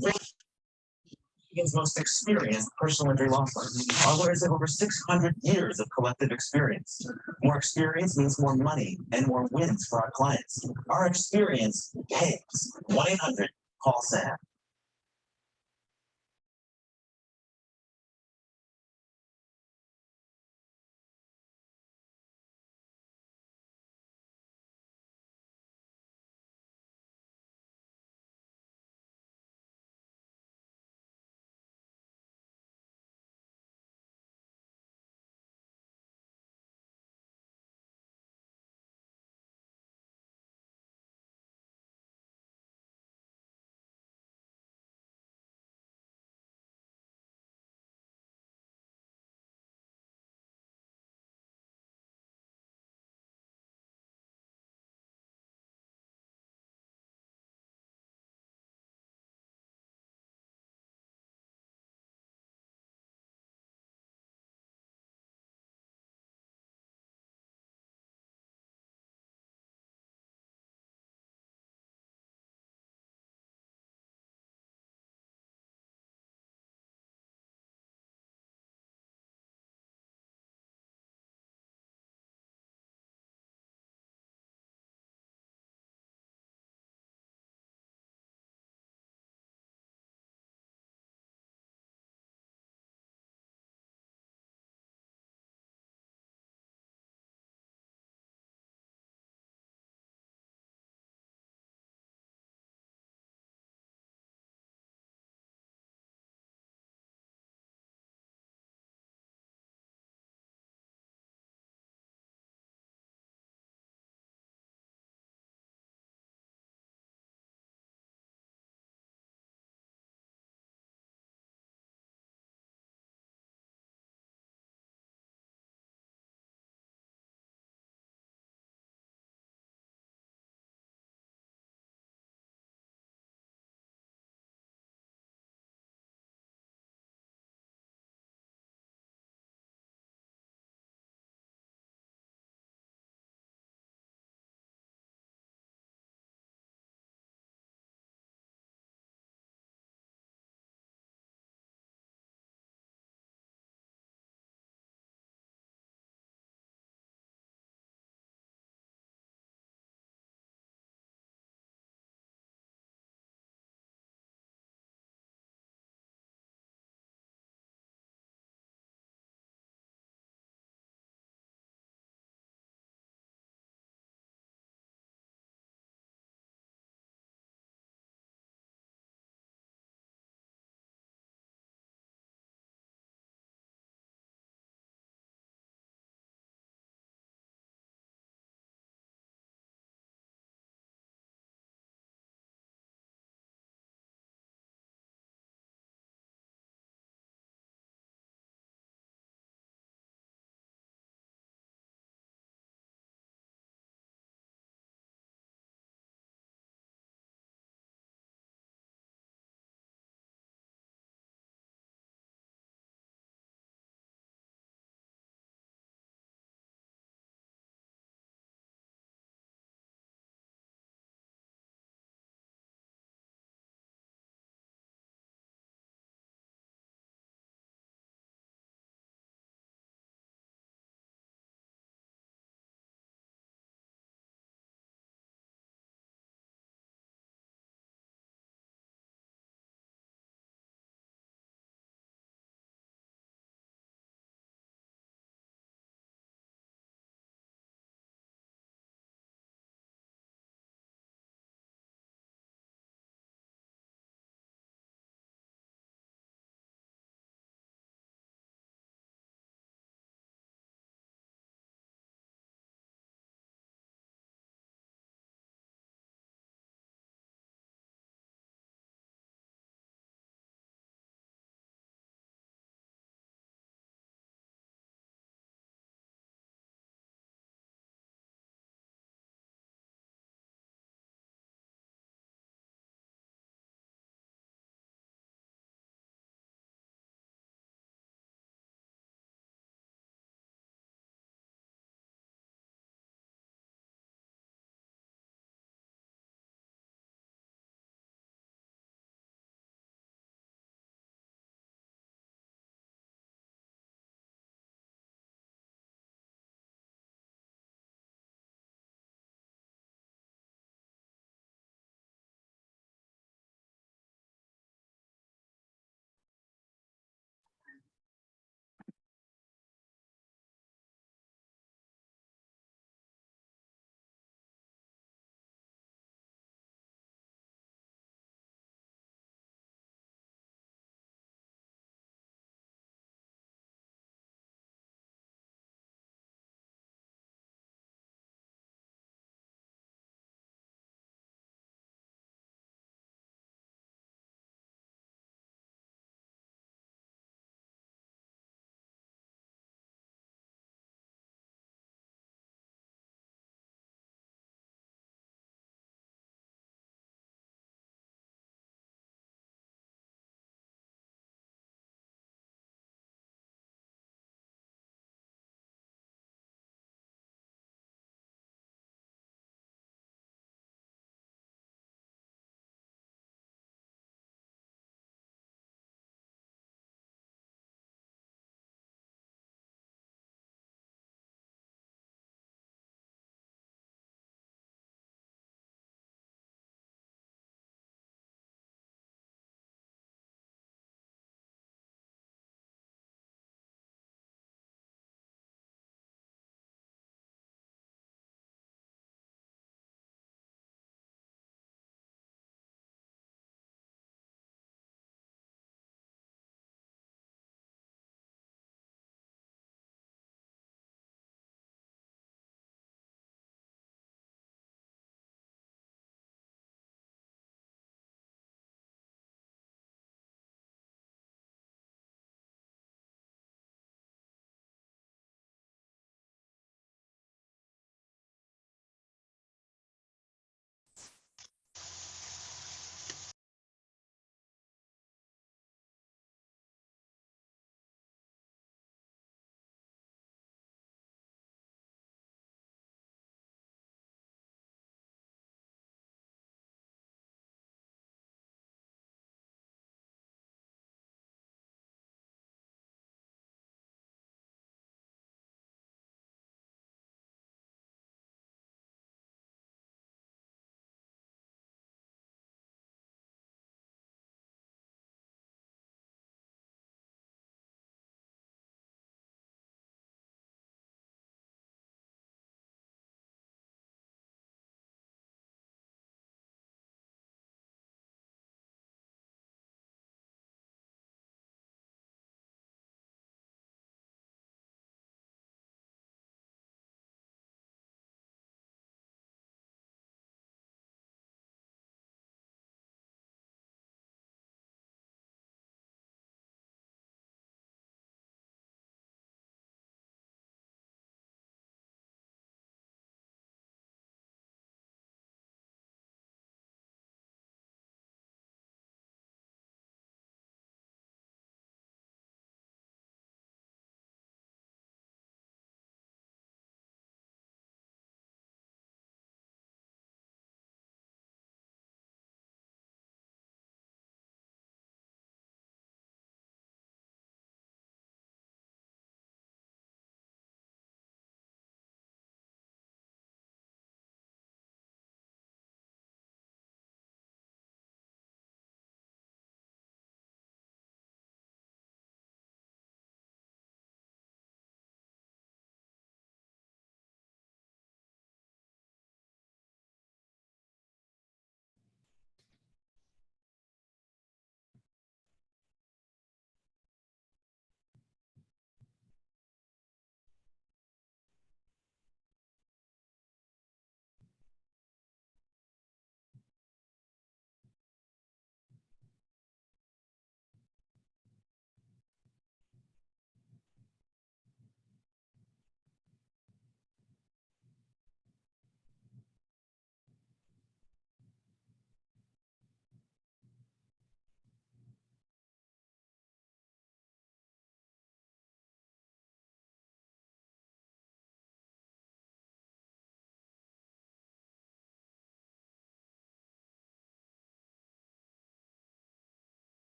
Michigan's most experienced personal injury law firm. Our lawyers have over 600 years of collective experience. More experience means more money and more wins for our clients. Our experience pays. 1-800 call Sam.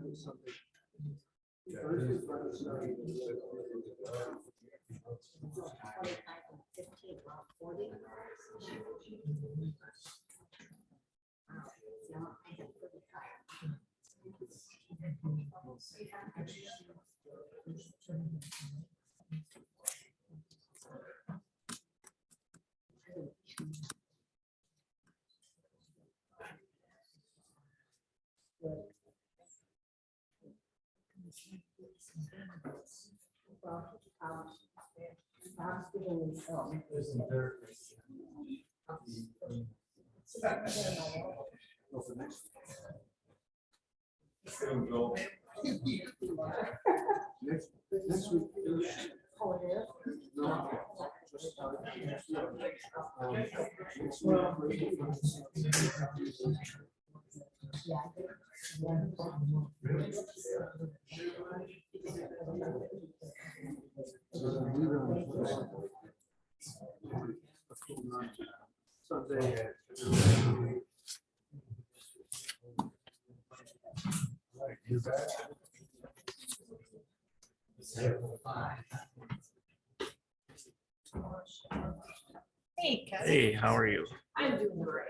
Next week. Sunday. You're back. Hey, Kevin. Hey, how are you? I'm doing great.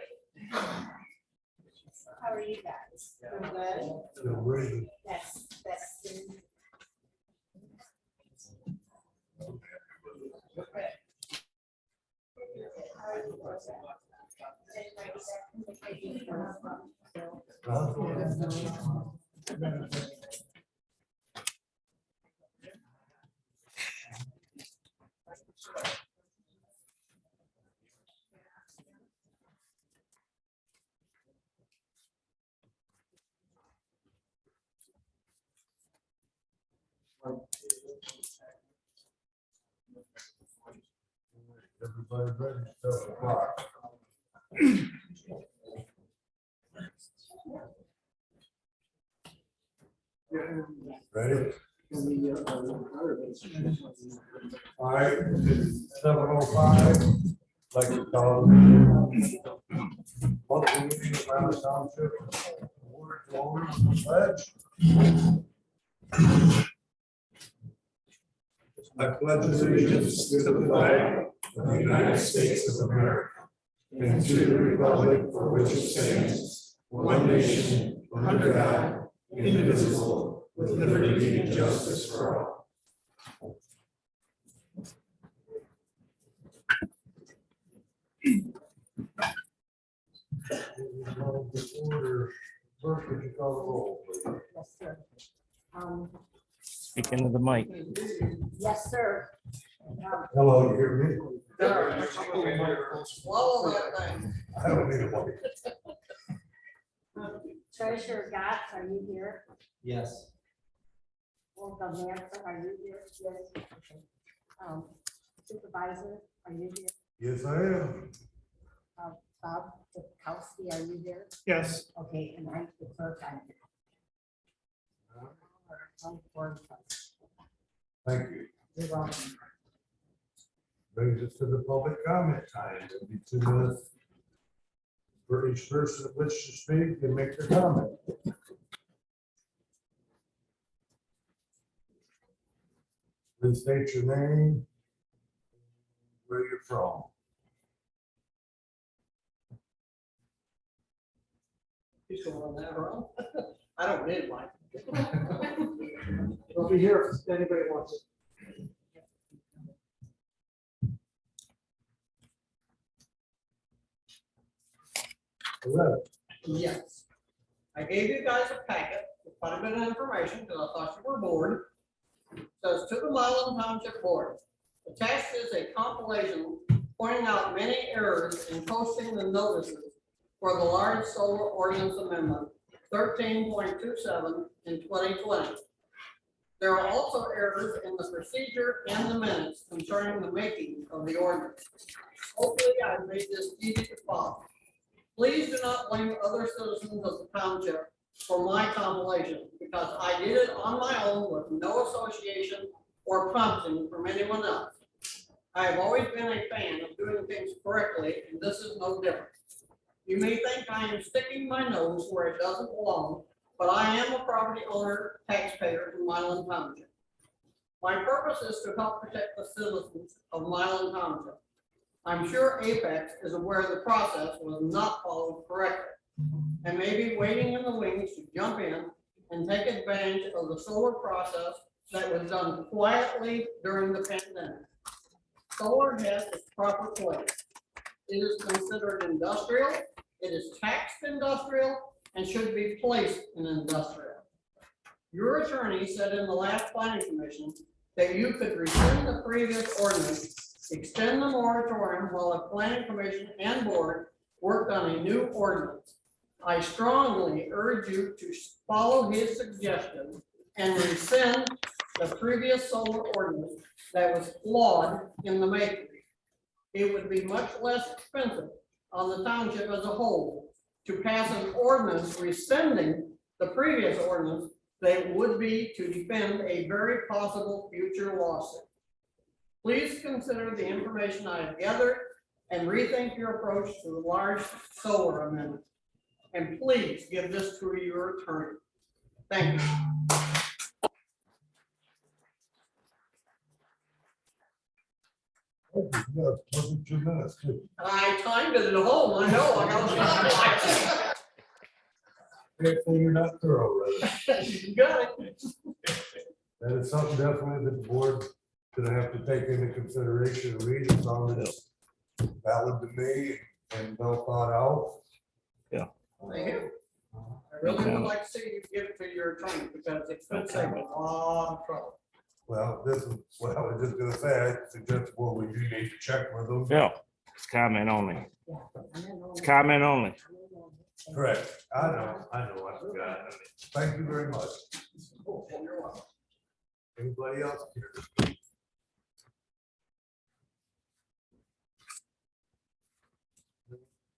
How are you guys? Doing good? That's. Everybody ready? 7 o'clock. Ready? All right, it's 7:05. Like to call local meeting of Milan Township. Order to order the pledge. I pledge allegiance to the flag of the United States of America and to the republic for which it stands, one nation, under God, indivisible, with liberty and justice for all. Order. Clerk, would you call the roll, please? Yes, sir. Speak into the mic. Yes, sir. Hello, you hear me? Swallow that thing. I don't need a mic. Treasurer Gotts, are you here? Yes. Wolfgang Manson, are you here? Yes. Okay. Supervisor, are you here? Yes, I am. Bob Kowski, are you here? Yes. Okay, and I'm the clerk. I'm here. Thank you. You're welcome. Brings us to the public comment time. It'll be 2 minutes for each person that wishes to speak and make their comment. Please state your name, where you're from. He's going on that wrong. I don't need one. I'll be here if anybody wants it. Hello. Yes. I gave you guys a packet with quite a bit of information because I thought you were bored. Says to the Milan Township Board. Attached is a compilation pointing out many errors in posting the notices for the large solar ordinance amendment 13.27 in 2020. There are also errors in the procedure and the minutes concerning the making of the ordinance. Hopefully I've made this easy to follow. Please do not blame other citizens of the township for my compilation because I did it on my own with no association or prompting from anyone else. I have always been a fan of doing things correctly, and this is no different. You may think I am sticking my nose where it doesn't belong, but I am a property owner, taxpayer in Milan Township. My purpose is to help protect the citizens of Milan Township. I'm sure Apex is aware the process was not followed correctly and may be waiting in the wings to jump in and take advantage of the solar process that was done quietly during the pandemic. Solar has its proper place. It is considered industrial, it is taxed industrial, and should be placed in industrial. Your attorney said in the last planning commission that you could rescind the previous ordinance, extend the moratorium while the planning commission and board worked on a new ordinance. I strongly urge you to follow his suggestion and rescind the previous solar ordinance that was flawed in the making. It would be much less expensive on the township as a whole to pass an ordinance rescinding the previous ordinance than would be to defend a very possible future lawsuit. Please consider the information I have gathered and rethink your approach to the large solar amendment. And please give this to your attorney. Thank you. Yeah, wasn't 2 minutes, too. I timed it at home, I know, I got Hopefully you're not thorough, right? you got it. That is something definitely that the board gonna have to take into consideration and read. It sounded valid to me and well thought out. Thank you. I really would like to see you give it to your attorney because it could save a lot of trouble. Well, this is what I was just gonna say. I suggest, well, we do need to check with them. Yeah, it's comment only. It's comment only. Correct. I know, I forgot. Thank you very much. You're welcome. Anybody else here?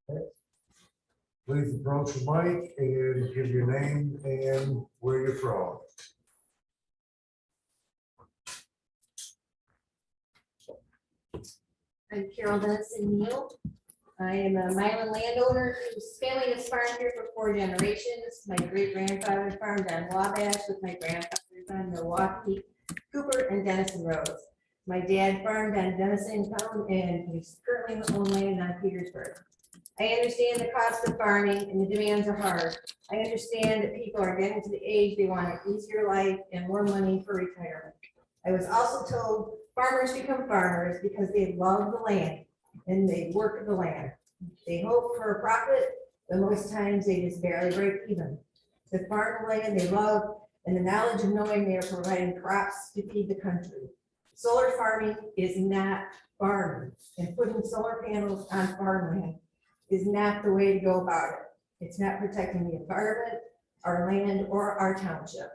Okay. Please approach the mic and give your name and where you're from. I'm Carol Dennison Neal. I am a Milan landowner whose family has farmed here for 4 generations. My great grandfather farmed on Wabash with my grandfathers on Milwaukee, Cooper, and Denison Roads. My dad farmed on Denison Town and he's currently own land on Petersburg. I understand the cost of farming and the demands are hard. I understand that people are getting to the age they want an easier life and more money for retirement. I was also told farmers become farmers because they love the land and they work the land. They hope for a profit, but most times they just barely break even. The farm the land they love and the knowledge of knowing they are providing crops to feed the country. Solar farming is not farming, and putting solar panels on farmland is not the way to go about it. It's not protecting the environment, our land, or our township.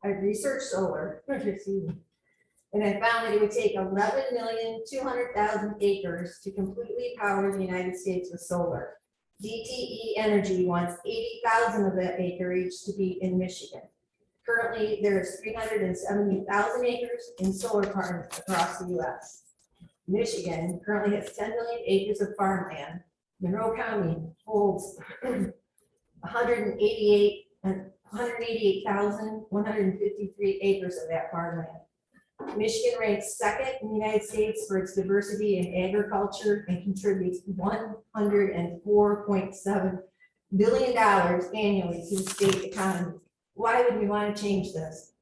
I've researched solar, and I found that it would take 11,200,000 acres to completely power the United States with solar. DTE Energy wants 80,000 of that acreage to be in Michigan. Currently, there's 370,000 acres in solar farms across the US. Michigan currently has 10 million acres of farmland. Monroe County holds 188,153 acres of that farmland. Michigan ranks second in the United States for its diversity in agriculture and contributes $104.7 billion annually to the state economy. Why would we want to change this?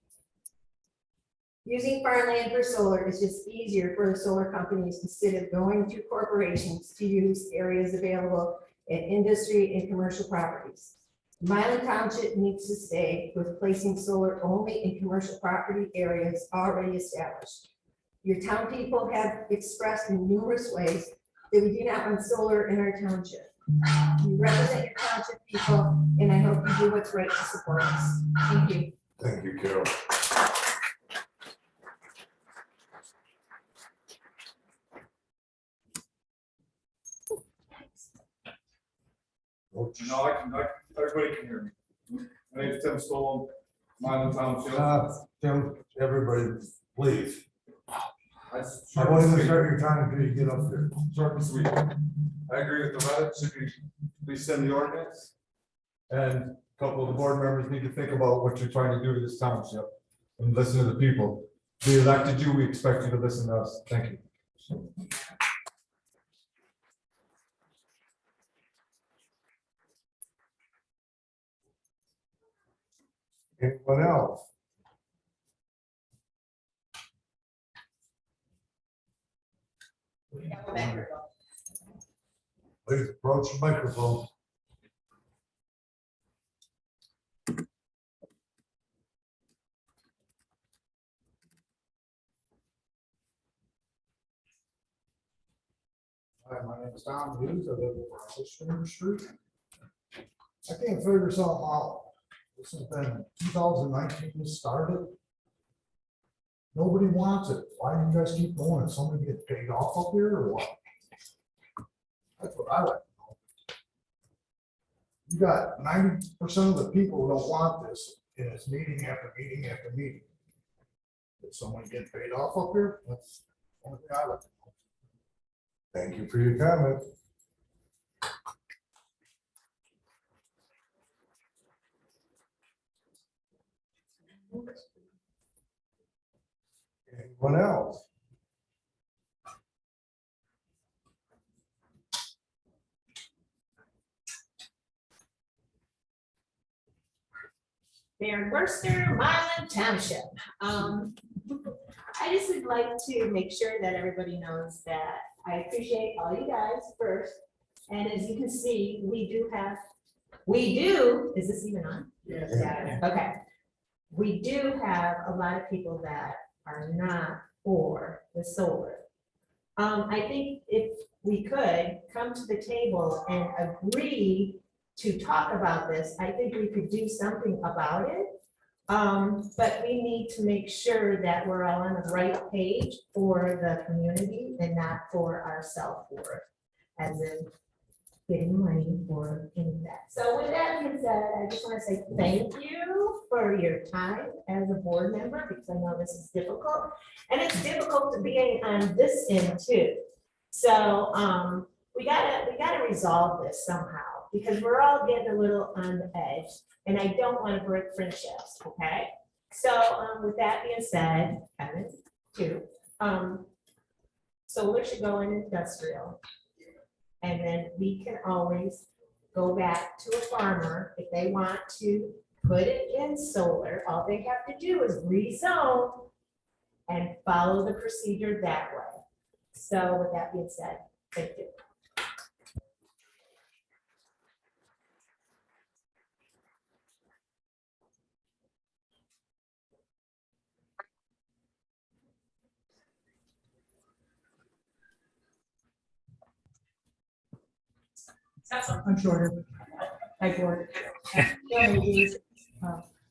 Using farmland for solar is just easier for the solar companies instead of going through corporations to use areas available in industry and commercial properties. Milan Township needs to stay with placing solar only in commercial property areas already established. Your town people have expressed in numerous ways that we do not want solar in our township. You represent your township people, and I hope you do what's right to support us. Thank you. Thank you, Carol. No, everybody can hear me. My name is Tim Stoll, Milan Township. Tim, everybody, please. I Short want and you to sweet. start your time until you get up there. Short and sweet. I agree with the letter, should we rescind the ordinance? And couple of the board members need to think about what you're trying to do to this township and listen to the people. We elected you, we expect you to listen to us. Thank you. Anyone else? Please approach the microphone. Hi, my name is Tom Hughes. I live over on Spring Street. I can't figure something out. This has been 2019 this started. Nobody wants it. Why do you guys keep going? Is somebody get paid off up here or what? That's what I like to know. You got 90% of the people who don't want this, and it's meeting after meeting after meeting. Is someone getting paid off up here? That's the only thing I like to know. Thank you for your comment. Anyone else? Mayor Worcester, Milan Township. I just would like to make sure that everybody knows that I appreciate all you guys first. And as you can see, is this even on? Yes. Yeah, okay. We do have a lot of people that are not for the solar. I think if we could come to the table and agree to talk about this, I think we could do something about it. But we need to make sure that we're all on the right page for the community and not for ourselves for it, as in getting money for any of that. So with that being said, I just want to say thank you for your time as a board member, because I know this is difficult. And it's difficult to be on this end too. So we gotta resolve this somehow, because we're all getting a little on the edge, and I don't want to break friendships, okay? So with that being said, Kevin, too, solar should go in industrial. And then we can always go back to a farmer if they want to put it in solar. All they have to do is rezone and follow the procedure that way. So with that being said, thank you. I'm shorter. Hi, board.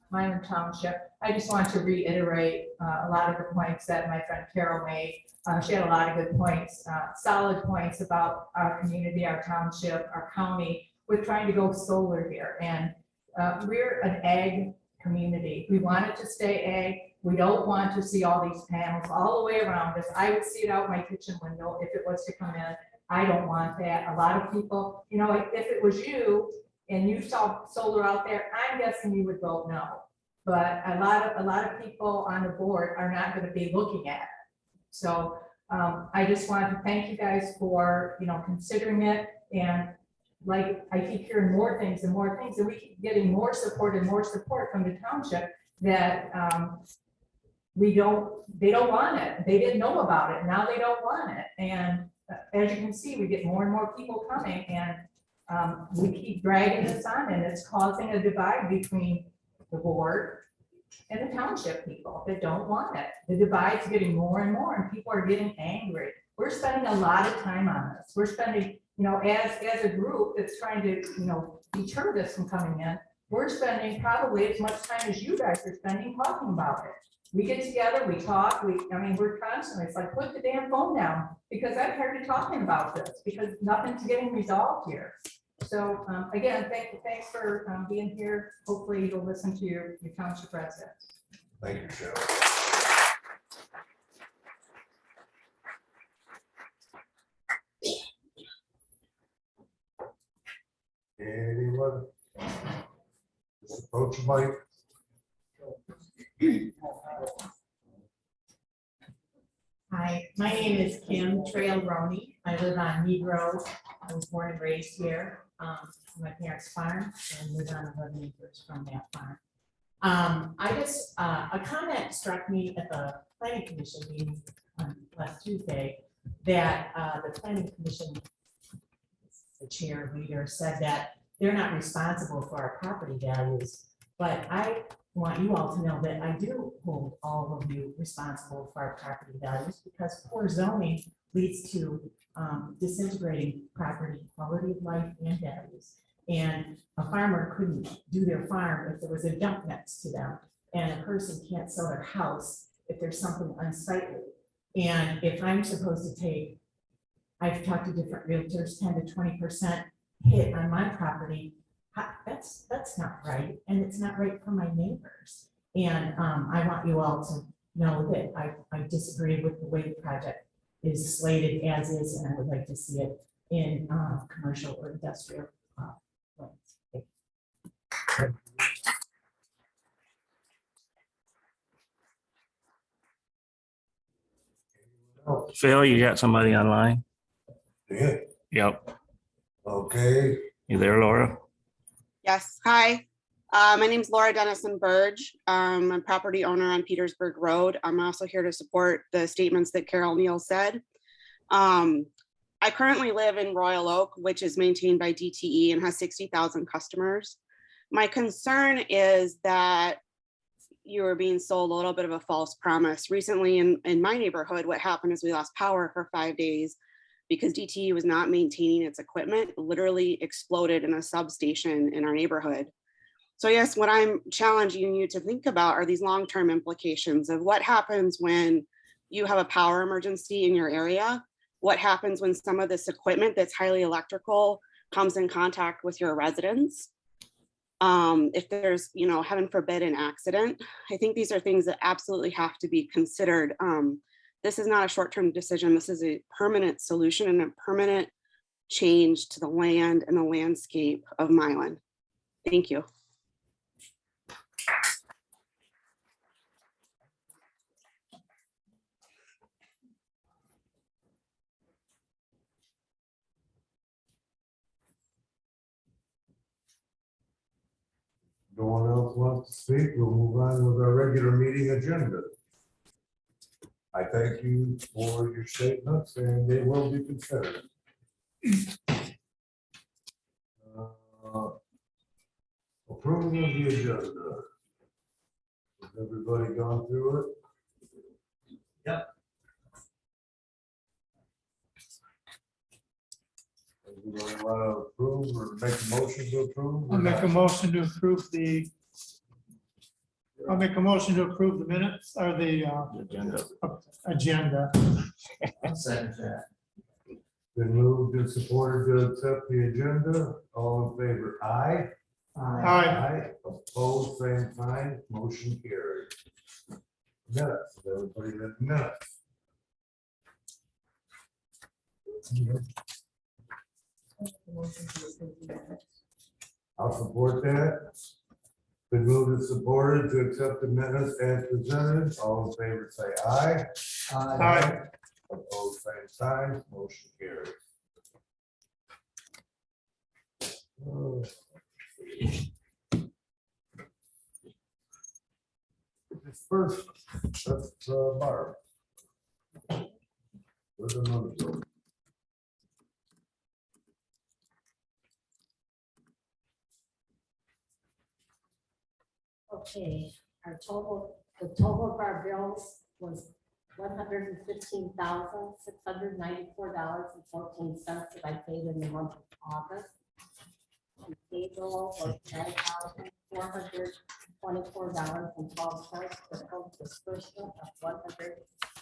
Milan Township. I just want to reiterate a lot of the points that my friend Carol made. She had a lot of good points, solid points about our community, our township, our county. We're trying to go solar here, and we're an ag community. We want it to stay ag. We don't want to see all these panels all the way around us. I would see it out my kitchen window if it was to come in. I don't want that. A lot of people, you know, if it was you and you saw solar out there, I'm guessing you would vote no. But a lot of people on the board are not going to be looking at it. So I just wanted to thank you guys for, you know, considering it. And like, I keep hearing more things and more things, and we keep getting more support and more support from the township that they don't want it. They didn't know about it. Now they don't want it. And as you can see, we get more and more people coming, and we keep dragging this on, and it's causing a divide between the board and the township people that don't want it. The divide's getting more and more, and people are getting angry. We're spending a lot of time on this. We're spending, you know, as a group that's trying to, you know, deter this from coming in, we're spending probably as much time as you guys are spending talking about it. We get together, we talk, we're constantly, it's like, put the damn phone down, because I'm tired of talking about this, because nothing's getting resolved here. So again, thanks for being here. Hopefully you'll listen to your township residents. Thank you, Cheryl. Anyone? Approach the mic. Hi, my name is Kim Trail Roney. I live on Mead Road. I was born and raised here. My parents' farm and live on 11 acres from that farm. A comment struck me at the planning commission meeting on last Tuesday that the planning commission, the chair leader said that they're not responsible for our property values. But I want you all to know that I do hold all of you responsible for our property values because poor zoning leads to disintegrating property quality of life and values. And a farmer couldn't do their farm if there was a dump next to them. And a person can't sell their house if there's something unsightly. And if I'm supposed to take, I've talked to different realtors, 10 to 20% hit on my property, that's not right. And it's not right for my neighbors. And I want you all to know that I disagree with the way the project is slated as is, and I would like to see it in commercial or industrial. Phil, you got somebody online? Yeah, Yep. okay. You there, Laura? Yes, hi. My name's Laura Dennison Burge. I'm a property owner on Petersburg Road. I'm also here to support the statements that Carol Neal said. I currently live in Royal Oak, which is maintained by DTE and has 60,000 customers. My concern is that you are being sold a little bit of a false promise. Recently in my neighborhood, what happened is we lost power for 5 days because DTE was not maintaining its equipment. It literally exploded in a substation in our neighborhood. So yes, what I'm challenging you to think about are these long-term implications of what happens when you have a power emergency in your area. What happens when some of this equipment that's highly electrical comes in contact with your residents? If there's, heaven forbid, an accident. I think these are things that absolutely have to be considered. This is not a short-term decision. This is a permanent solution and a permanent change to the land and the landscape of Milan. Thank you. No one else wants to speak. We'll move on with our regular meeting agenda. I thank you for your statements and they will be considered. Approval of the agenda. Has everybody gone through it? Yep. Everybody want to approve or make a motion to approve? I'll make a motion to approve the minutes or the Agenda. agenda. I'll second that. Been moved and supported to accept the agenda. All in favor, aye. Aye. Opposed, same sign, motion carried. Minutes, everybody got minutes. I'll support that. Been moved and supported to accept the minutes as presented. All in favor, say aye. Aye. Opposed, same sign, motion carried. This first, that's Barb. Where's the money go? Okay, the total of our bills was $115,694.14 that I paid in the month of August. And payroll was $10,424.12 for total disbursement of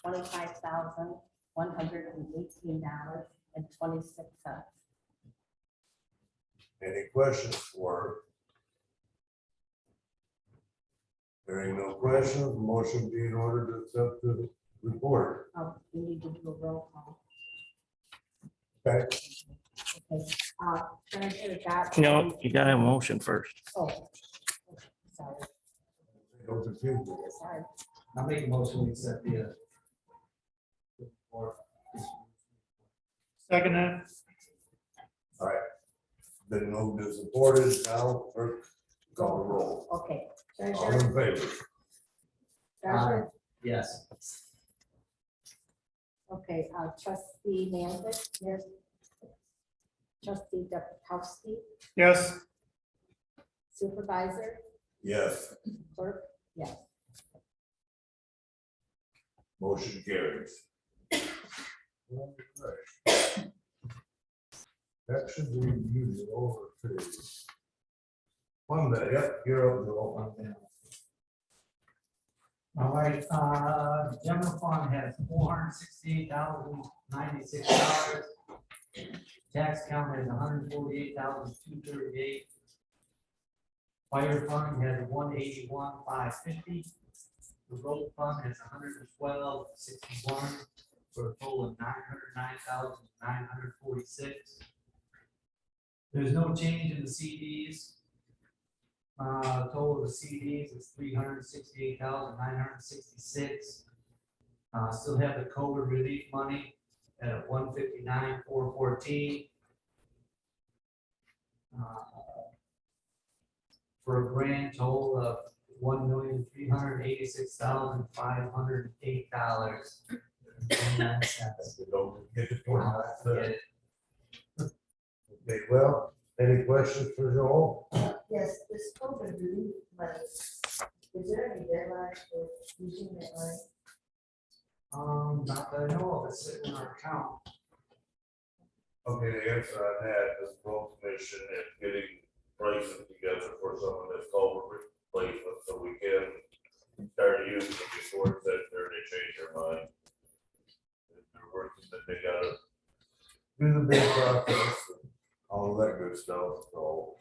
$125,118.26. Any questions for her? Hearing no questions, motion be in order to accept the report. We need to do a roll call. Okay, Okay. Treasurer Dodson. No, you gotta have a motion first. Oh, I'll make a motion to accept the. Or. Second that. All right. Been moved and supported, now clerk, call the roll. Okay, All treasurer, in favor? treasurer, Yes. okay, trustee Manzick, yes. Trustee Dubkowski, Yes. supervisor, Yes, clerk, yes. motion carries. All right. That should be used over to. One day, yep, you're up, Joel. All right, general fund has $468,096. Tax count has $148,238. Fire fund has $181,550. The road fund has $112,061 for a total of $909,946. There's no change in the CDs. Total of the CDs is $368,966. Still have the COVID relief money at $159,414. For a grand total of $1,386,508.29. Don't get the point out there. Okay, well, any questions for Joel? Yes, this COVID relief money, is there any deadline for using that money? Not that I know of, it's sitting in our account. Okay, the answer on that is road commission is getting prices together for some of this culvert replacement, so we can start using it before it's that there, they change their mind. They're working that they gotta do the bid process and all that good stuff, so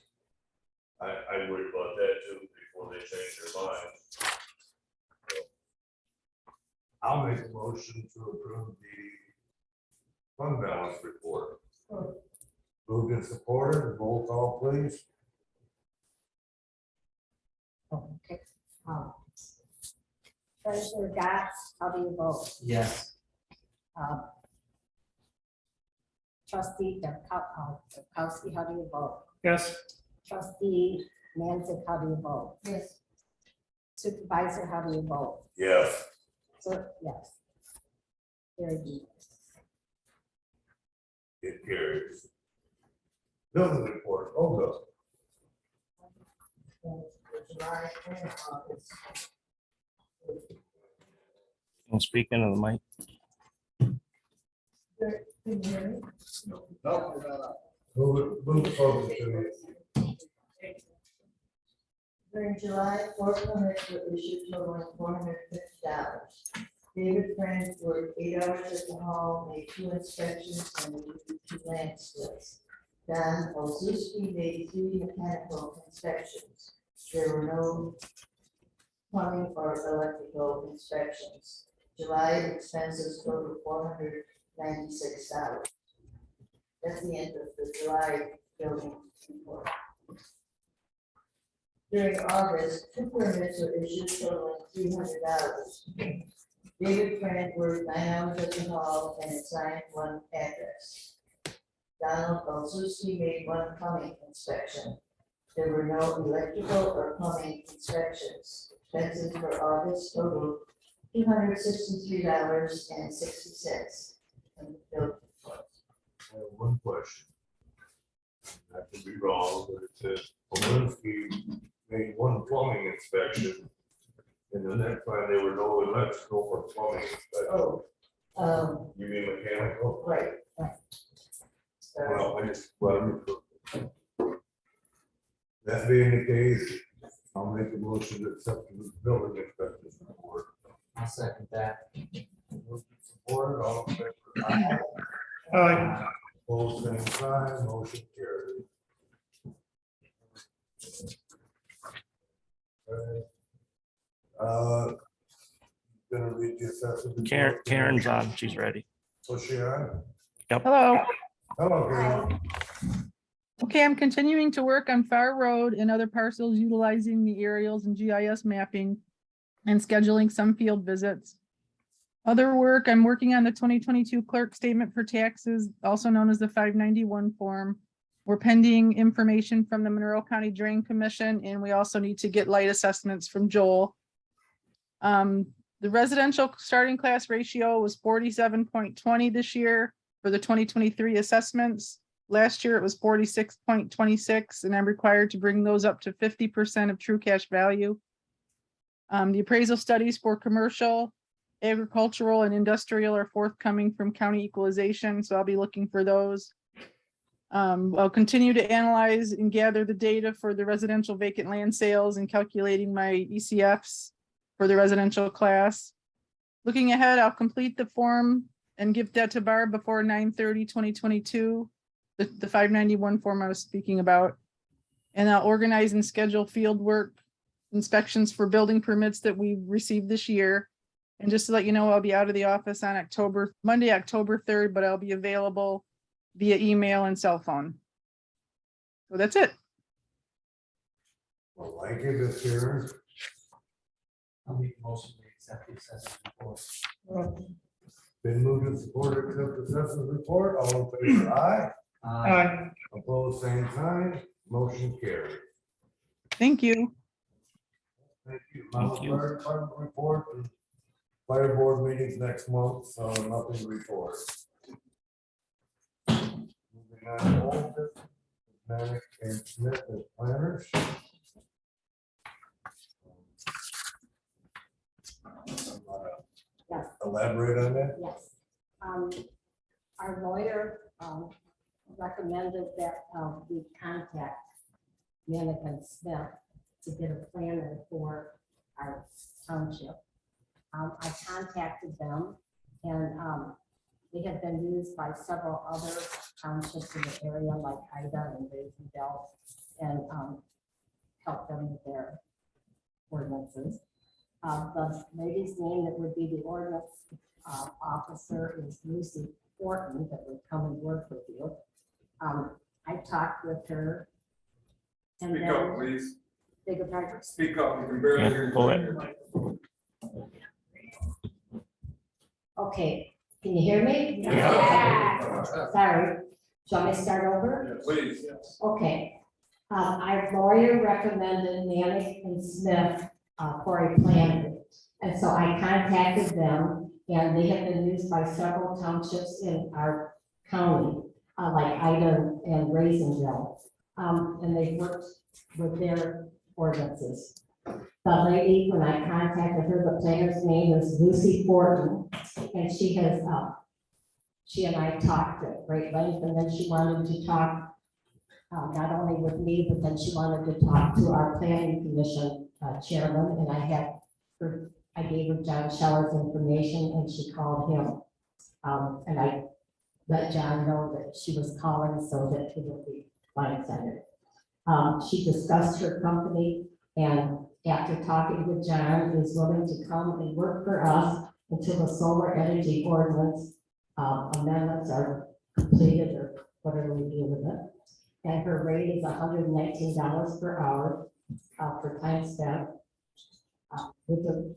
I worry about that too before they change their mind. So, I'll make a motion to approve the fund balance report. Moved and supported, roll call please. Okay. Treasurer Gotts, how do you vote? Yes. Trustee Dubkowski, how do you vote? Yes. Trustee Manzick, how do you vote? Yes. Supervisor, how do you vote? Yes. Clerk, yes. Very good. It carries. Building report, Olga. July and August. Don't speak into the mic. Can you hear me? Move it forward to me. During July, 4 permits were issued totaling $450. David Frank worked 8 hours at the hall, made 2 inspections, and reviewed 2 land splits. Don Olszewski made 3 mechanical inspections. There were no plumbing or electrical inspections. July expenses totaled $496. That's the end of the July building report. During August, 2 permits were issued totaling $300. David Frank worked 9 hours at the hall and assigned 1 address. Donald Olszewski made 1 plumbing inspection. There were no electrical or plumbing inspections. Expenses for August totaled $263.60. I have one question. I could be wrong, but it says Polinsky made 1 plumbing inspection. And the next time there were no electrical or plumbing inspection. You mean mechanical? Right. Well, I just, that being the case, I'll make a motion to accept the building inspector's report. I'll second that. Support, all in favor? Aye. Opposed, same sign, motion carried. Gonna read the assessment. report. Karen's on. She's ready. Was she on? Hello. Hello, Karen. Okay, I'm continuing to work on Far Road and other parcels utilizing the aerials and GIS mapping and scheduling some field visits. Other work, I'm working on the 2022 clerk statement for taxes, also known as the 591 form. We're pending information from the Monroe County Drain Commission, and we also need to get light assessments from Joel. The residential starting class ratio was 47.20 this year for the 2023 assessments. Last year it was 46.26, and I'm required to bring those up to 50% of true cash value. The appraisal studies for commercial, agricultural, and industrial are forthcoming from county equalization, so I'll be looking for those. I'll continue to analyze and gather the data for the residential vacant land sales and calculating my ECFs for the residential class. Looking ahead, I'll complete the form and give that to Barb before 9/30/2022, the 591 form I was speaking about. And I'll organize and schedule field work inspections for building permits that we've received this year. And just to let you know, I'll be out of the office on Monday, October 3rd, but I'll be available via email and cell phone. So that's it. Well, thank you, Ms. Sharon. I'll make a motion to accept the assessment report. Been moved and supported to accept the assessment report. All in favor, aye. Aye. Opposed, same sign. Motion carried. Thank you. Thank you. Fire department report. And fire board meetings next month, so nothing to report. Moving on to old business, Manic and Smith as planners. Yes. Elaborate on that. Yes. Our lawyer recommended that we contact Milan Smith to get a planner for our township. I contacted them, and they have been used by several other townships in the area, like Ida and Raisendale, and help them with their ordinances. The lady's name that would be the ordinance officer is Lucy Fortin, that would come and work with you. I talked with her. And Speak up, please. Beg a pardon? Speak up, you can barely hear you. Go ahead. Okay, can you hear me? Yeah. Sorry, shall I start over? Please. Okay. Our lawyer recommended Manick and Smith for a planner. And so I contacted them, and they have been used by several townships in our county, like Ida and Raisendale. And they worked with their ordinances. The lady, when I contacted her, the planner's name is Lucy Fortin, and she has, she and I talked at great length, and then she wanted to talk not only with me, but then she wanted to talk to our planning commission chairman, and I gave her John Scheller's information, and she called him. And I let John know that she was calling so that he would be blindsided. She discussed her company, and after talking with John, is willing to come and work for us until the solar energy ordinance amendments are completed, or whatever we do with it. And her rate is $119 per hour for time spent with the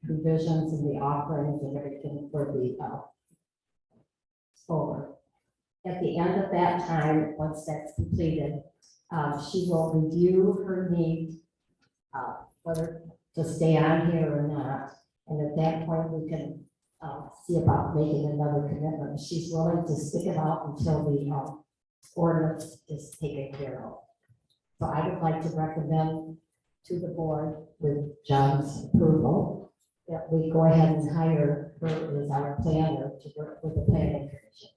revisions and the offerings and everything for the solar. At the end of that time, once that's completed, she will review her need, whether to stay on here or not. And at that point, we can see about making another commitment. She's willing to stick it out until the ordinance is taken care of. So I would like to recommend to the board, with John's approval, that we go ahead and hire her as our planner to work with the planning commission.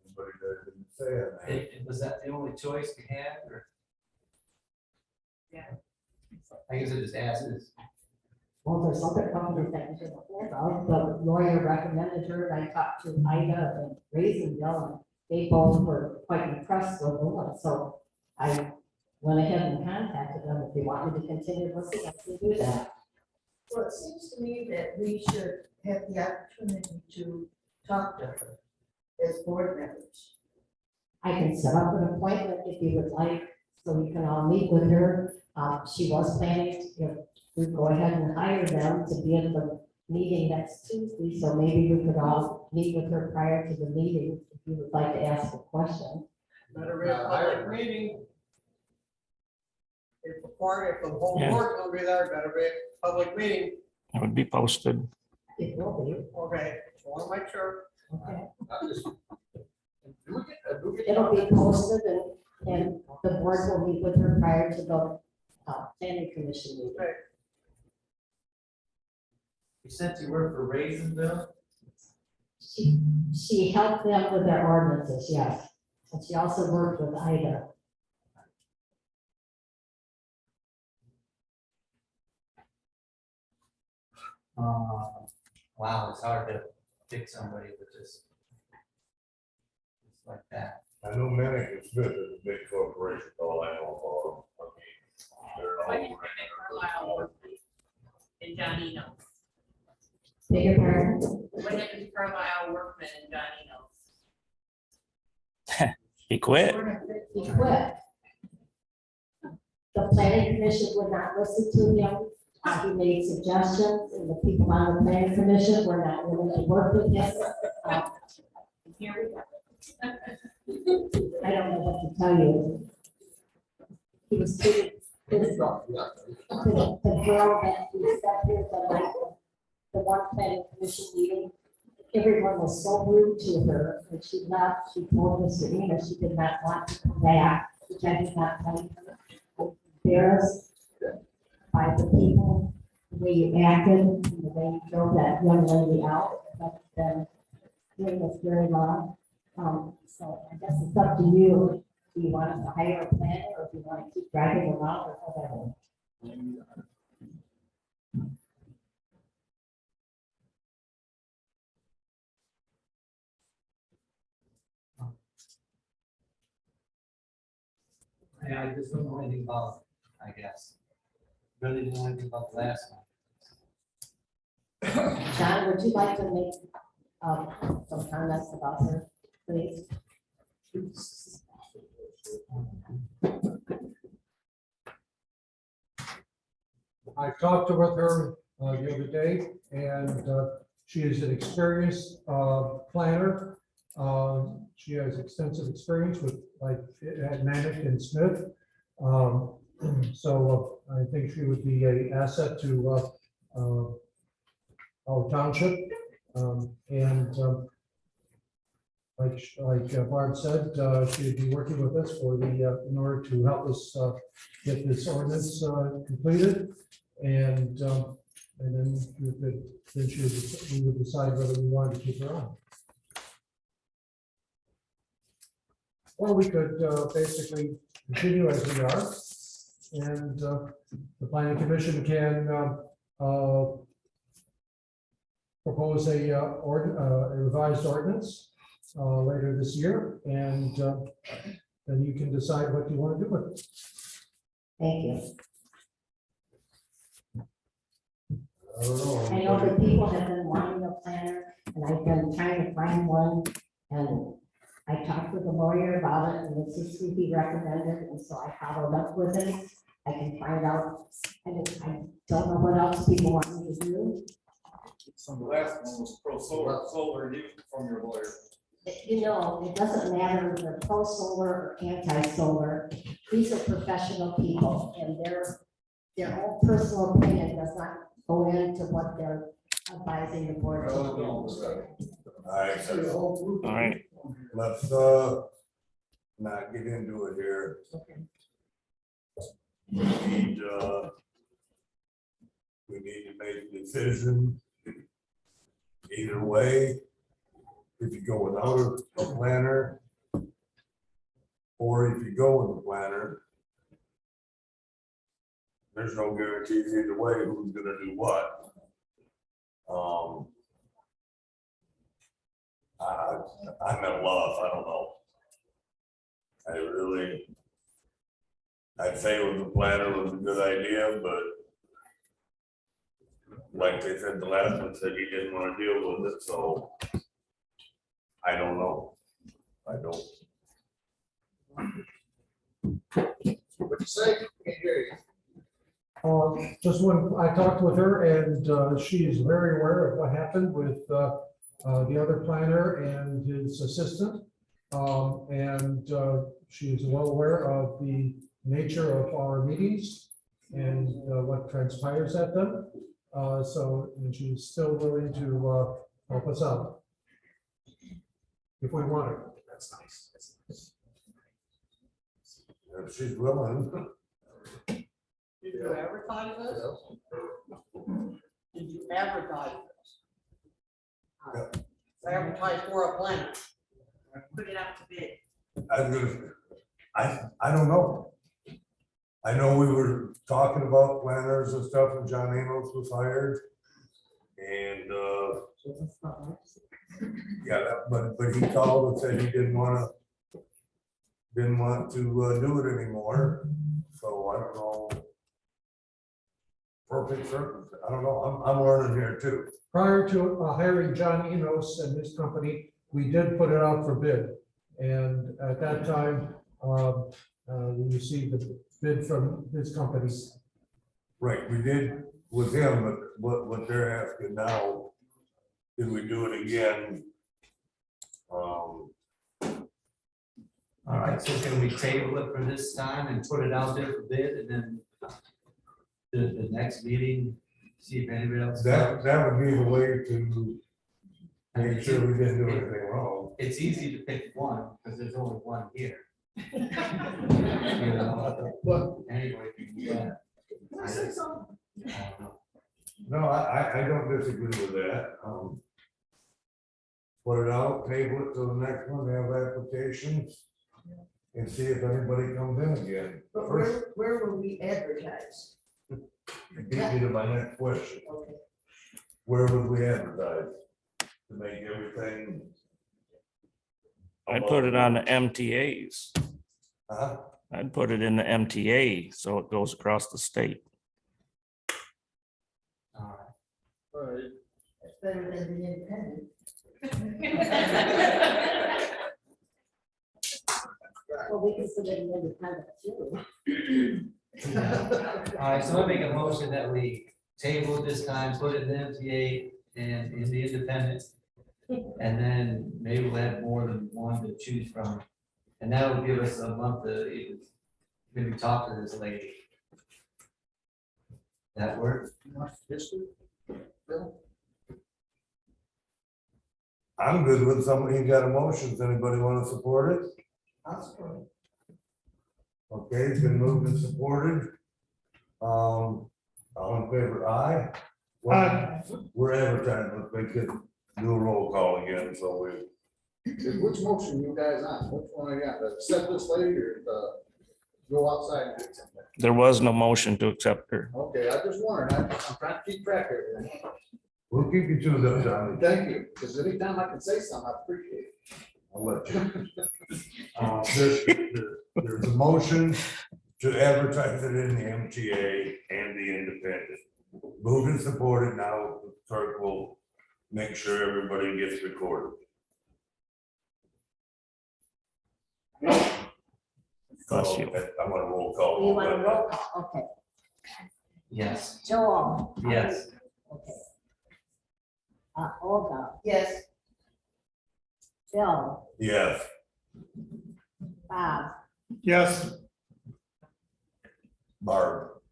Anybody that didn't say it. Was that the only choice we had, or? Yeah. I guess it just as is. Well, there's other companies that you should hold of. The lawyer recommended her, and I talked to Ida and Raisendale, and they both were quite impressed with her. So I went ahead and contacted them. If they want me to continue listening, I can do that. Well, it seems to me that we should have the opportunity to talk to her as board members. I can set up an appointment if you would like, so you can all meet with her. She was planning, if we go ahead and hire them to be in the meeting next Tuesday, so maybe we could all meet with her prior to the meeting, if you would like to ask a question. Better be a public meeting. If the part, if the whole Yeah. board's gonna be there, better be a public meeting. It would be posted. It will be, Okay, just wanna make sure. okay. Do we get- It'll be posted and the board will meet with her prior to the planning commission meeting. You said you work for Raisonville? She helped them with their ordinances, yes. And she also worked with Ida. Wow, it's hard to pick somebody with just like that. I know Manning and Smith is a big corporation, all I know of. I mean, they're all. And Johnny knows. Beg your pardon? What happened to Carlisle Workman and Johnny knows? He quit. He quit. The planning commission would not listen to him. He made suggestions and the people on the planning commission were not willing to work with him. Here we go. I don't know what to tell you. He was too, the girl that we sat here the night, the one planning commission meeting, everyone was so rude to her, and she left, she told Mr. Ina she did not want to come back, which I did not tell her. Embarrassed by the people, the way you acted, and the way you drove that young lady out, but then it was very long. So I guess it's up to you. Do you want us to hire a planner or do you want to keep dragging them out or whatever? Yeah, I just don't know anything about it, I guess. Really didn't know anything about the last one. John, would you like to make some comments about her, please? I talked with her the other day, and she is an experienced planner. She has extensive experience with, like, at Manick and Smith. So I think she would be an asset to our township. And like Barb said, she'd be working with us for the, in order to help us get this ordinance completed. And then we could, then we would decide whether we wanted to keep her on. Or we could basically continue as we are. And the planning commission can propose a revised ordinance later this year, and then you can decide what you want to do with it. Thank you. I don't know. I know that people have been wanting a planner, and I've been trying to find one, and I talked with the lawyer about it, and this is who he recommended, and so I followed up with him. I can find out, and I don't know what else people want me to do. Some of the last one was pro solar, you from your lawyer. You know, it doesn't matter if they're pro solar or anti-solar. These are professional people, and their own personal opinion does not go into what they're advising the board to do. All right, so All right. let's not get into it here. We need to make a decision either way. If you go without a planner, or if you go with a planner, there's no guarantees either way who's gonna do what. I'm at a loss, I don't know. I'd say with the planner was a good idea, but like they said, the last one said he didn't want to deal with it, so I don't know. I don't. What you say? Can't hear you. Just when I talked with her, and she is very aware of what happened with the other planner and his assistant. And she is well aware of the nature of our meetings and what transpires at them. And she's still willing to help us out if we want her. That's nice. If she's willing. Did you advertise this? Did you advertise this? Advertise for a planner? Put it out to bid. I don't know. I know we were talking about planners and stuff, and John Amos was hired. And, yeah, but he called and said he didn't want to do it anymore. So I don't know. Perfect circumstance. I don't know. I'm learning here too. Prior to hiring John Enos and his company, we did put it out for bid. And at that time, we received a bid from his company. Right, we did with him, but what they're asking now, did we do it again? All right, so can we table it for this time and put it out there for bid, and then the next meeting, see if anybody else. That would be the way to make sure we didn't do anything wrong. It's easy to pick one, because there's only one here. You know, but anyway, if you do that. Can I say something? No, I don't disagree with that. Put it out, table it till the next one, have applications. And see if anybody comes in again. But where will we advertise? You beat me to my next question. Okay. Where would we advertise? To make everything. I'd put it on the MTAs. Huh? I'd put it in the MTA, so it goes across the state. All right. That's better than the independent. Well, we can submit an independent too. All right, so I make a motion that we table this time, put it in the MTA and in the independent. And then maybe we'll have more than one to choose from. And that will give us a month to maybe talk to this lady. That work? I'm good with somebody, you got emotions, anybody want to support it? Okay, it's been moved and supported. All in favor, aye? Well, we're advertising, let's make it, do a roll call again, so we. Which motion you guys on? Which one I got? Accept this lady or go outside and do something? There was no motion to accept her. Okay, I just wondered. I'm trying to keep track of everything. We'll keep you tuned up, Johnny. Thank you, because anytime I can say something, I appreciate it. I'll let you. There's a motion to advertise it in the MTA and the independent. Moved and supported, now the clerk will make sure everybody gets recorded. Bless you. I'm gonna roll call. You want a roll call? Okay. Yes. Joel? Yes. Okay. Olga? Yes. Bill? Yes. Bob? Yes. Barb.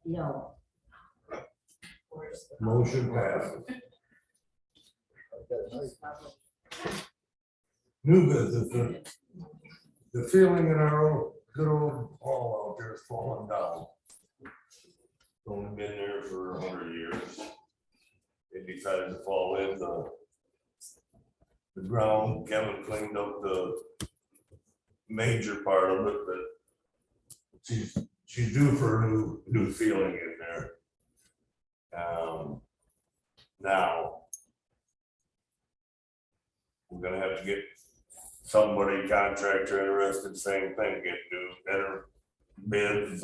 No. Motion passes. New business, the feeling in our good old hall out there is falling down. Only been there for 100 years. They decided to fall in the ground. Kevin cleaned up the major part of it, but she's due for a new feeling in there. Now we're gonna have to get somebody, contractor interested, same thing, get new better bids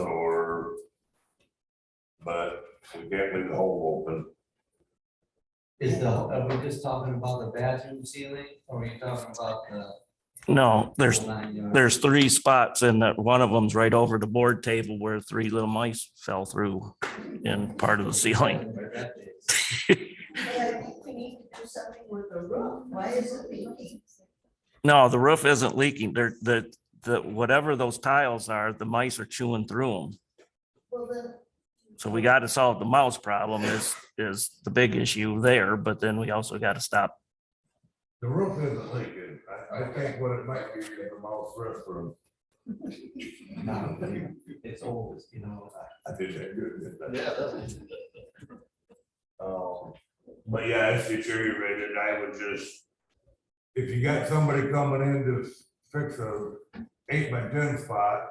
but we can't leave the hole open. Are we just talking about the bathroom ceiling, or are you talking about No, there's, Whole 9 yards. there's 3 spots and that one of them's right over the board table where 3 little mice fell through in part of the ceiling. But I think we need to do something with the roof. Why is it leaking? No, the roof isn't leaking. The whatever those tiles are, the mice are chewing through them. Well, then, So we got to solve the mouse problem is the big issue there, but then we also got to stop. The roof isn't leaking. I think what it might be is the mouse restroom. No, it's old, you know. I did that good. didn't I? Yeah, that's. But yeah, it's deteriorated. I would just, if you got somebody coming in to fix a 8x10 spot,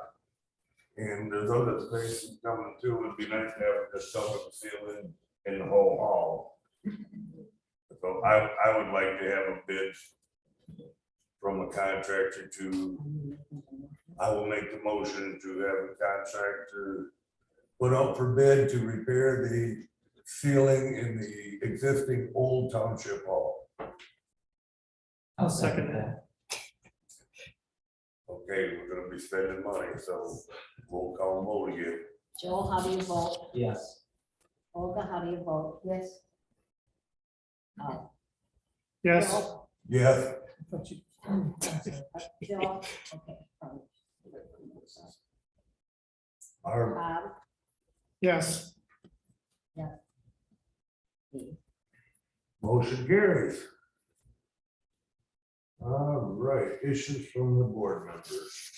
and there's other spaces coming too, it'd be nice to have just something ceiling in the whole hall. So I would like to have a bid from a contractor I will make the motion to have a contractor put up for bid to repair the ceiling in the existing old township hall. I'll second that. Okay, we're gonna be spending money, so we'll call vote again. Joel, how do you vote? Yes. Olga, how do you vote? Yes. Yes. Joel? Yes. Joel? Okay. Our Bob? Yes. motion carries. All right, issues from the board members.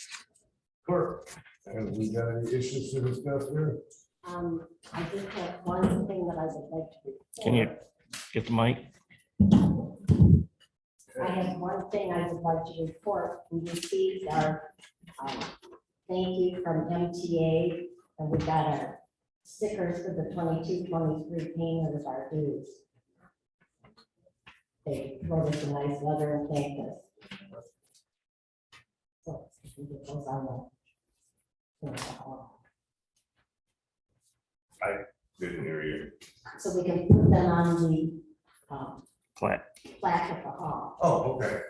Clerk, have we got any issues to discuss here? I just have one thing that I would like to report. Can you get the mic? I have one thing I would like to report. We received our thank you from MTA, and we got our stickers for the 22-23 payment of our dues. They wrote us a nice letter and thanked us. So we get those on the Didn't hear you. so we can put them on the Plaque. plaque at the hall. Oh, okay.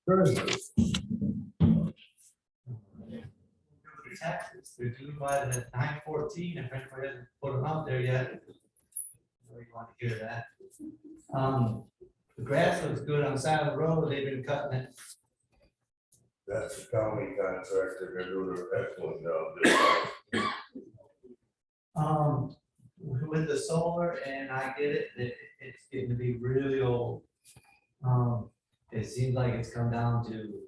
Thursday. Taxes, they're due by the 9/14, if anybody hasn't put them out there yet. Know you want to hear that. The grass looks good on the side of the road, they've been cutting it. That's the county contractor, they're doing an excellent job this time. With the solar, and I get it, it's getting to be really old. It seems like it's come down to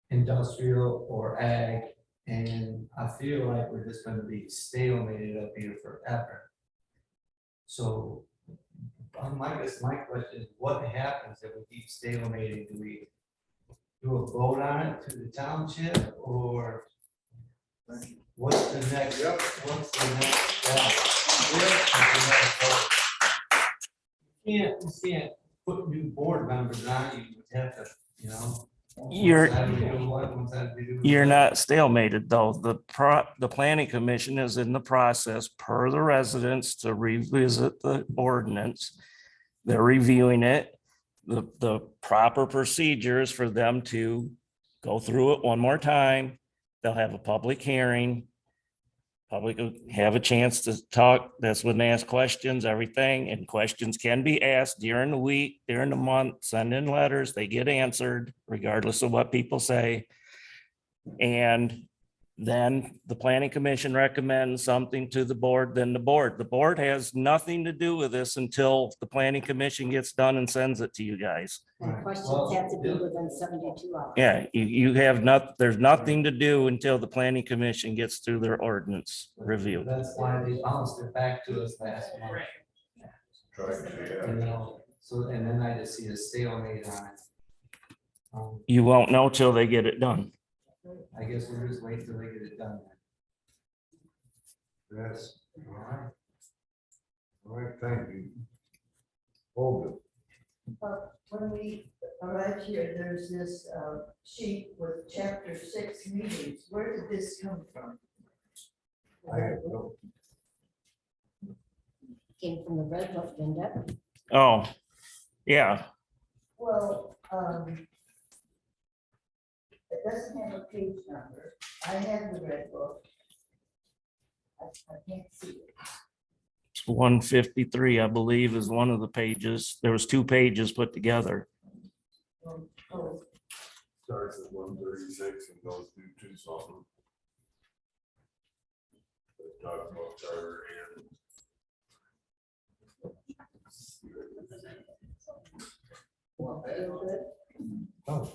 industrial or ag, and I feel like we're just gonna be stalemated up here forever. So, my question is, what happens if we keep stalemating? Do we do a vote on it to the township, or what's the next, what's the next step? You can't put new board members on, you would have to, you know. You're one side we do one side we do You're another. not stalemated, though. The planning commission is in the process per the residents to revisit the ordinance. They're reviewing it, the proper procedures for them to go through it one more time. They'll have a public hearing. Public will have a chance to talk. That's when they ask questions, everything, and questions can be asked during the week, during the month, send in letters, they get answered regardless of what people say. And then the planning commission recommends something to the board, then the board has nothing to do with this until the planning commission gets done and sends it to you guys. And questions have to be within 72 hours. Yeah, you have there's nothing to do until the planning commission gets through their ordinance review. That's why they bounced it back to us last month. You know, so, and then I just see a stalemate on it. You won't know till they get it done. I guess we'll just wait till they get it done. Yes. All right, thank you. Hold When we arrived here, there's this sheet with chapter 6 meetings. Where did this come from? I have no. Came from the Red Book, Linda. Oh, yeah, Well, it doesn't have a page number. I have the red book. I can't see it. it's 153, I believe, is one of the pages. There was 2 pages put together. Oh, Starts at 136 and goes through to something. Talk about charter and. well, a little bit. Oh.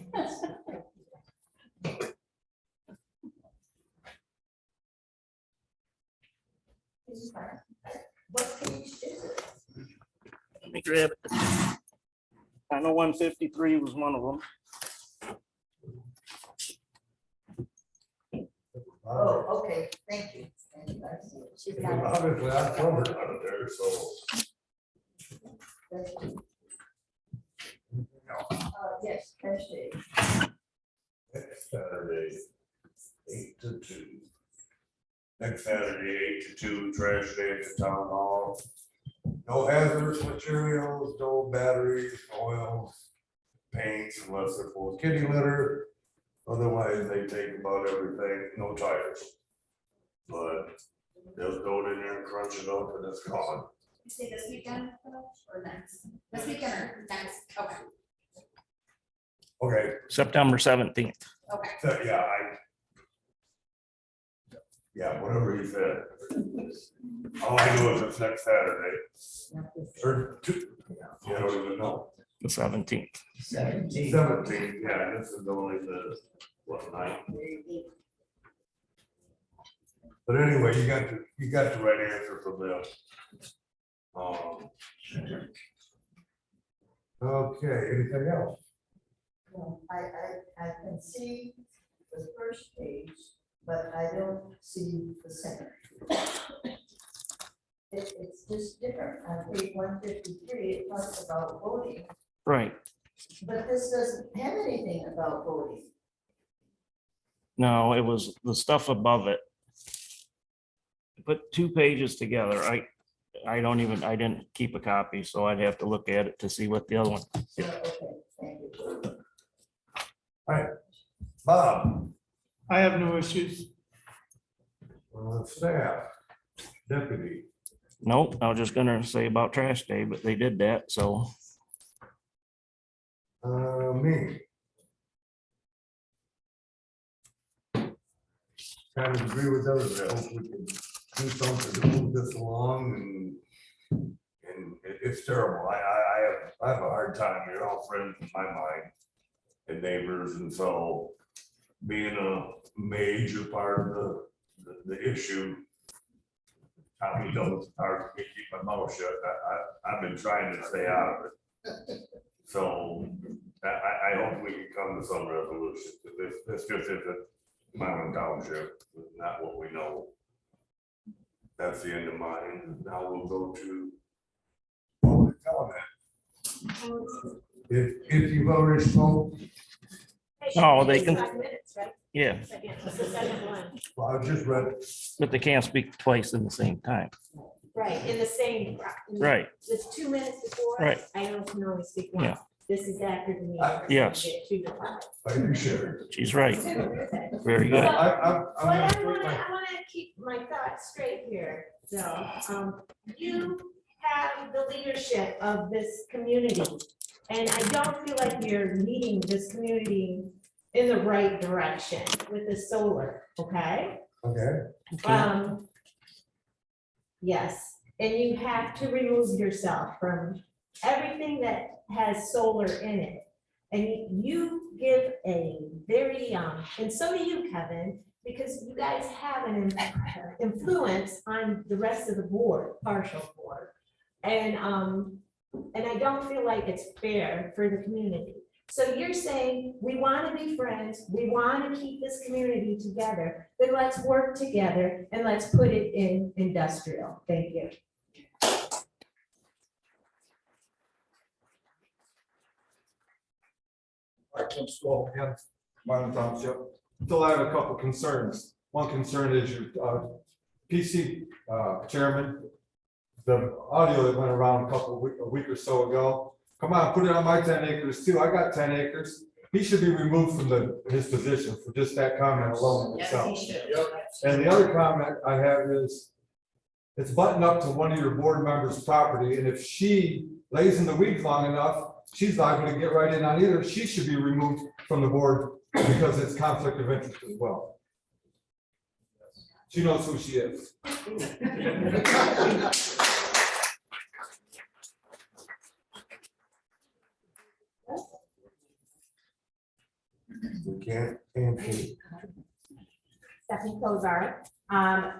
It's fine. What page is it? Let me grab it. I know 153 was one of them. Oh, okay, thank you. Thank you. I see it. She's got it. Obviously, I'm from it out there, so. That's good. Yes, that's it. Next Saturday, 8 to 2. Next Saturday, 8 to 2, trash day at the town hall. No hazardous materials, no batteries, oils, paints unless they're full of kitty litter. Otherwise, they take about everything, no tires. But they'll go in there and crunch it up and it's gone. You say this weekend or next? This weekend or next? Okay, Okay, September 17th. okay. so yeah, whatever he said. All I know is it's next Saturday. Or two, I don't even know. The 17th. 17. 17, yeah, this is only the, what, night? But anyway, you got the right answer from them. Okay, anything else? No, I can see the first page, but I don't see the center. It's just different. On page 153, it talks about voting, Right. but this doesn't have anything about voting. No, it was the stuff above it. Put 2 pages together. I didn't keep a copy, so I'd have to look at it to see what the other one. So, okay, thank you. All right, Bob, I have no issues. staff, deputy. Nope, I was just gonna say about trash day, but they did that, so. Me. Kind of agree with those. I hope we can do something to move this along and it's terrible. I have a hard time. You're all friends in my mind and neighbors, and so being a major part of the issue. Tommy knows it's hard for me to keep my mouth shut. I've been trying to stay out of it. So I hope we can come to some resolution. This just isn't Milan Township, not what we know. That's the end of mine. Now we'll go to public comment. If you've already spoken. Oh, they can, Minutes, right? yeah, It's the second one. Well, I just read it. but they can't speak twice in the same time. Right, in the same. Right. It's 2 minutes before. Right. I can only speak Yeah. once. This is after the meeting. Yes. Get 2 to 5. I appreciate it. She's right. Very good. But I'm I gonna want put my- to keep my thoughts straight here. So, you have the leadership of this community. And I don't feel like you're leading this community in the right direction with the solar, okay? Okay. Yes, and you have to remove yourself from everything that has solar in it. And you give a very, and so do you, Kevin, because you guys have an influence on the rest of the board, partial board. And I don't feel like it's fair for the community. So you're saying, we want to be friends, we want to keep this community together, then let's work together and let's put it in industrial. Thank you. I can scroll again, Milan Township. Still I have a couple concerns. One concern is your PC chairman. the audio that went around a week or so ago. Come on, put it on my 10 acres too. I got 10 acres. He should be removed from his position for just that comment alone in Yes, itself. he should. And the other comment I have is, it's buttoned up to one of your board members' property, and if she lays in the weeds long enough, she's liable to get right in on either. She should be removed from the board because it's conflict of interest as well. She knows who she is. We can't, and Stephanie Kozar.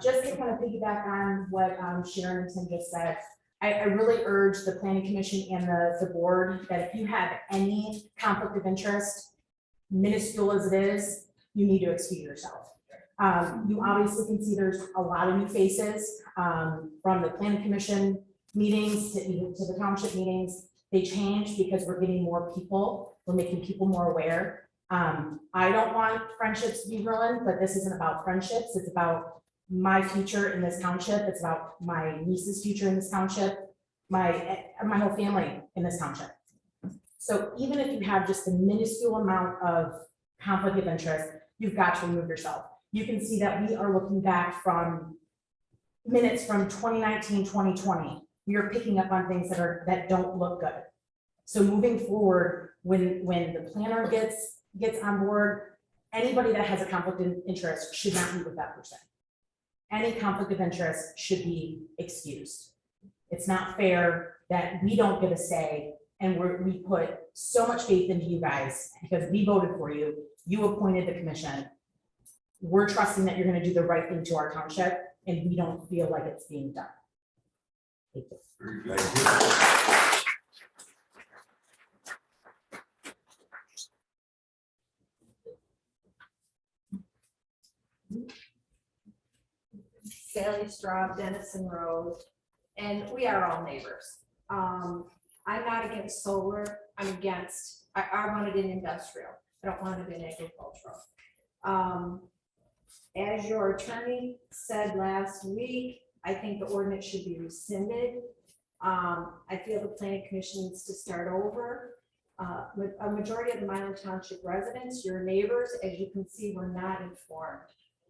Just to kind of piggyback on what Sharon and Tim just said, I really urge the planning commission and the board that if you have any conflict of interest, minuscule as it is, you need to excuse yourself. You obviously can see there's a lot of new faces from the planning commission meetings to the township meetings. They change because we're getting more people. We're making people more aware. I don't want friendships to be ruined, but this isn't about friendships. It's about my future in this township. It's about my niece's future in this township, my whole family in this township. So even if you have just a minuscule amount of conflict of interest, you've got to remove yourself. You can see that we are looking back from minutes from 2019, 2020. We are picking up on things that don't look good. So moving forward, when the planner gets on board, anybody that has a conflict of interest should not meet with that person. Any conflict of interest should be excused. It's not fair that we don't get a say, and we put so much faith into you guys because we voted for you. You appointed the commission. We're trusting that you're going to do the right thing to our township, and we don't feel like it's being done. Thank you. Sally Straub, Dennison Road, and we are all neighbors. I'm not against solar. I'm against, I want it in industrial. I don't want it in agricultural. As your attorney said last week, I think the ordinance should be rescinded. I feel the planning commission needs to start over. With a majority of the Milan Township residents, your neighbors, as you can see, were not informed.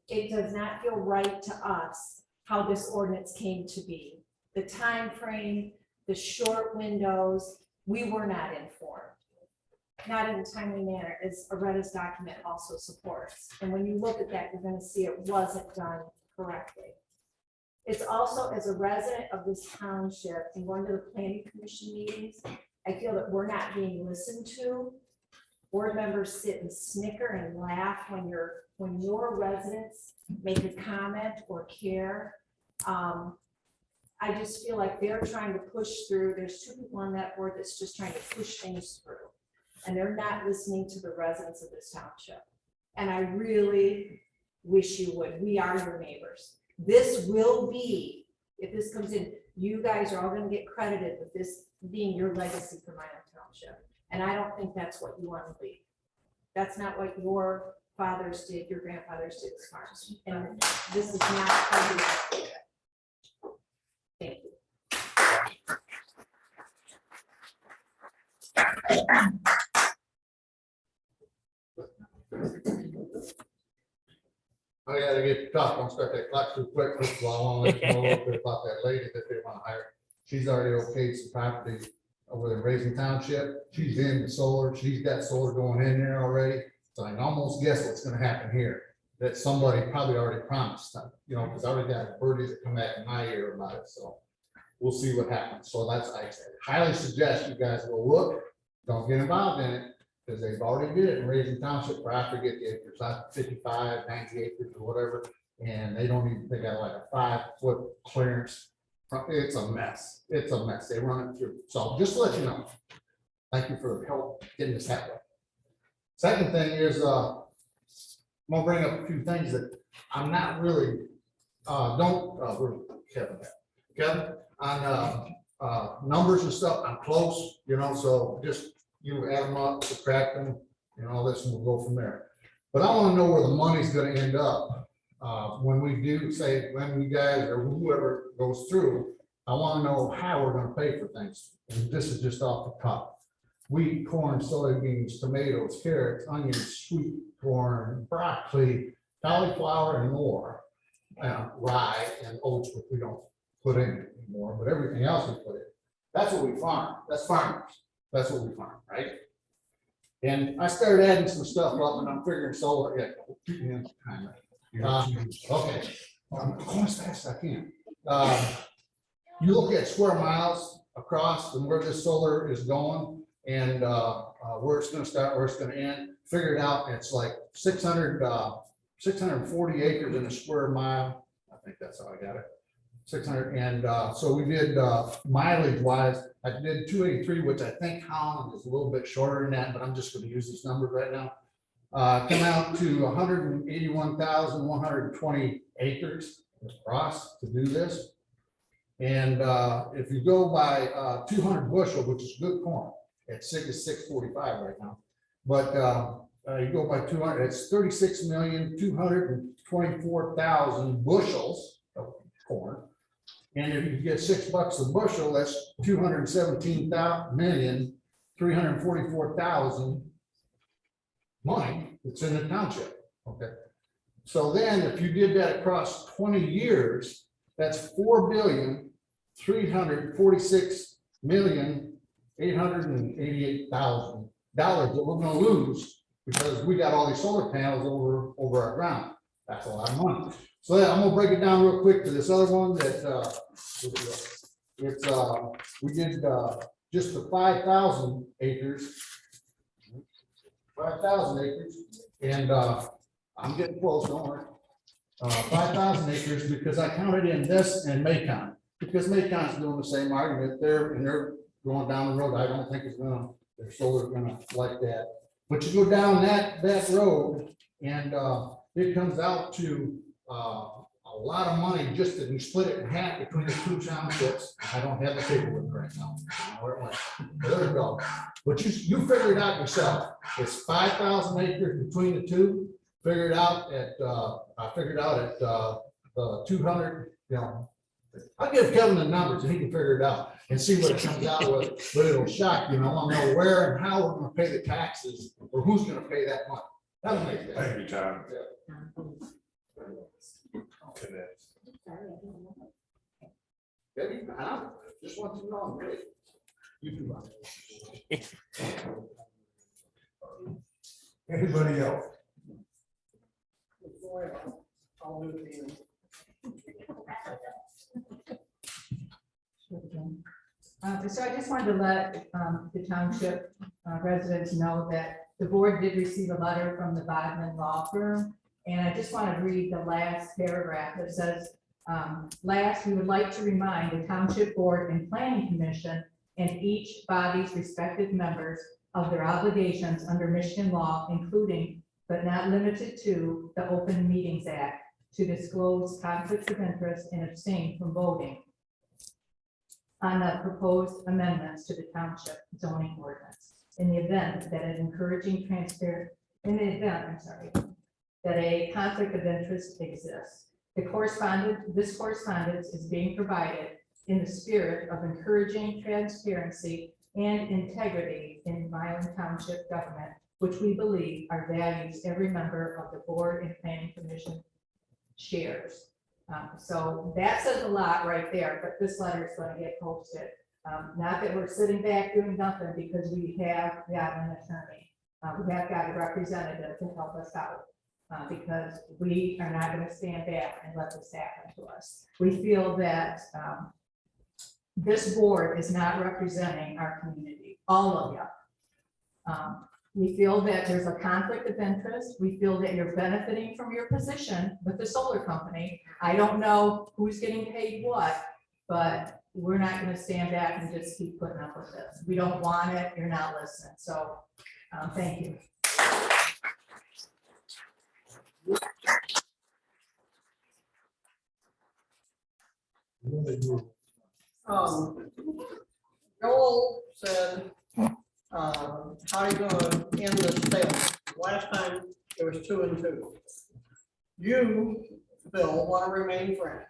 It does not feel right to us how this ordinance came to be. The time frame, the short windows, we were not informed. Not in a timely manner, as Aretta's document also supports. And when you look at that, you're going to see it wasn't done correctly. It's also, as a resident of this township and going to the planning commission meetings, I feel that we're not being listened to. Board members sit and snicker and laugh when your residents make a comment or care. I just feel like they're trying to push through. There's two people on that board that's just trying to push things through. And they're not listening to the residents of this township. And I really wish you would. We are your neighbors. This will be, if this comes in, you guys are all going to get credited with this being your legacy for Milan Township. And I don't think that's what you want to leave. That's not what your fathers did, your grandfathers did as farmers. And this is not how you do it. Thank you. I gotta get tough, don't start that clock too quick. First of all, I want to let you know a little bit about that lady that they want to hire. She's already okayed some property over in Raising Township. She's in the solar, she's got solar going in there already. So I can almost guess what's gonna happen here, that somebody probably already promised them, you know, because I already got birdies that come back in my ear about it, so. We'll see what happens. So that's, I highly suggest you guys go look, don't get involved in it, because they've already did it in Raising Township, where I forget the acres, like 55, 90 acres or whatever, and they don't even, they got like a 5-foot clearance. It's a mess. It's a mess. They run it through. So just to let you know, thank you for help getting this happening. Second thing is, I'm gonna bring up a few things that I'm not really, where's Kevin at? Kevin, on numbers and stuff, I'm close, you know, so just you add them up, subtract them, and all this, and we'll go from there. But I want to know where the money's going to end up when we do say, when we guys or whoever goes through I want to know how we're going to pay for things. And this is just off the top. Wheat, corn, soybeans, tomatoes, carrots, onions, sweet corn, broccoli, cauliflower, and more. Rye and oats, which we don't put in anymore, but everything else we put in. That's what we farm. That's farmers. That's what we farm, right? And I started adding some stuff up, and I'm figuring solar. Yeah, keep me on time. Okay, I'm going as fast as I can. You look at square miles across and where this solar is going, and where it's going to start, where it's going to end. Figure it out. It's like 640 acres in a square mile. I think that's how I got it. 600. And so we did mileage wise. I did 283, which I think Holland is a little bit shorter than that, but I'm just going to use this number right now. Come out to 181,120 acres across to do this. And if you go by 200 bushel, which is good corn, it's 645 right now. But you go by 200, it's 36,224,000 bushels of corn. And if you get $6 a bushel, that's 217,344,000 money that's in the township. Okay. So then if you did that across 20 years, that's $4,346,888,000 that we're going to lose because we got all these solar panels over our ground. That's a lot of money. So then I'm going to break it down real quick to this other one that we did just the 5,000 acres. 5,000 acres, and I'm getting close, don't worry. 5,000 acres because I counted in this and Macon, because Macon's doing the same argument there, and they're going down the road. I don't think it's gonna, their solar's gonna like that. But you go down that road, and it comes out to a lot of money just to split it in half between the two townships. I don't have the paperwork right now. I don't know where it went. There we go. But you figure it out yourself. It's 5,000 acres between the two. Figure it out at I figured out at the 200. You know, I'll give Kevin the numbers and he can figure it out and see what it comes out with. But it'll shock you. I want to know where and how we're going to pay the taxes or who's going to pay that money. That'll make it. Thank you, Tom. Maybe, I don't know. Just want to know. Really. You do. Anybody else? So I just wanted to let the township residents know that the board did receive a letter from the Bodman Law Firm. And I just want to read the last paragraph that says, last, we would like to remind the Township Board and Planning Commission and each body's respective members of their obligations under Michigan law, including but not limited to the Open Meetings Act, to disclose conflicts of interest and abstain from voting on the proposed amendments to the township zoning ordinance in the event that an encouraging transparent, in the event, I'm sorry, that a conflict of interest exists. This correspondence is being provided in the spirit of encouraging transparency and integrity in Milan Township government, which we believe are values every member of the board and planning commission shares. So that says a lot right there, but this letter is going to get posted. Not that we're sitting back doing nothing, because we have got an attorney. We have got a representative to help us out. Because we are not going to stand back and let this happen to us. We feel that this board is not representing our community, all of you. We feel that there's a conflict of interest. We feel that you're benefiting from your position with the solar company. I don't know who's getting paid what, but we're not going to stand back and just keep putting up with this. We don't want it. You're not listening. So thank you. Joel said, how are you gonna end this sale? Last time it was 2 and 2. You, Bill, want to remain friends.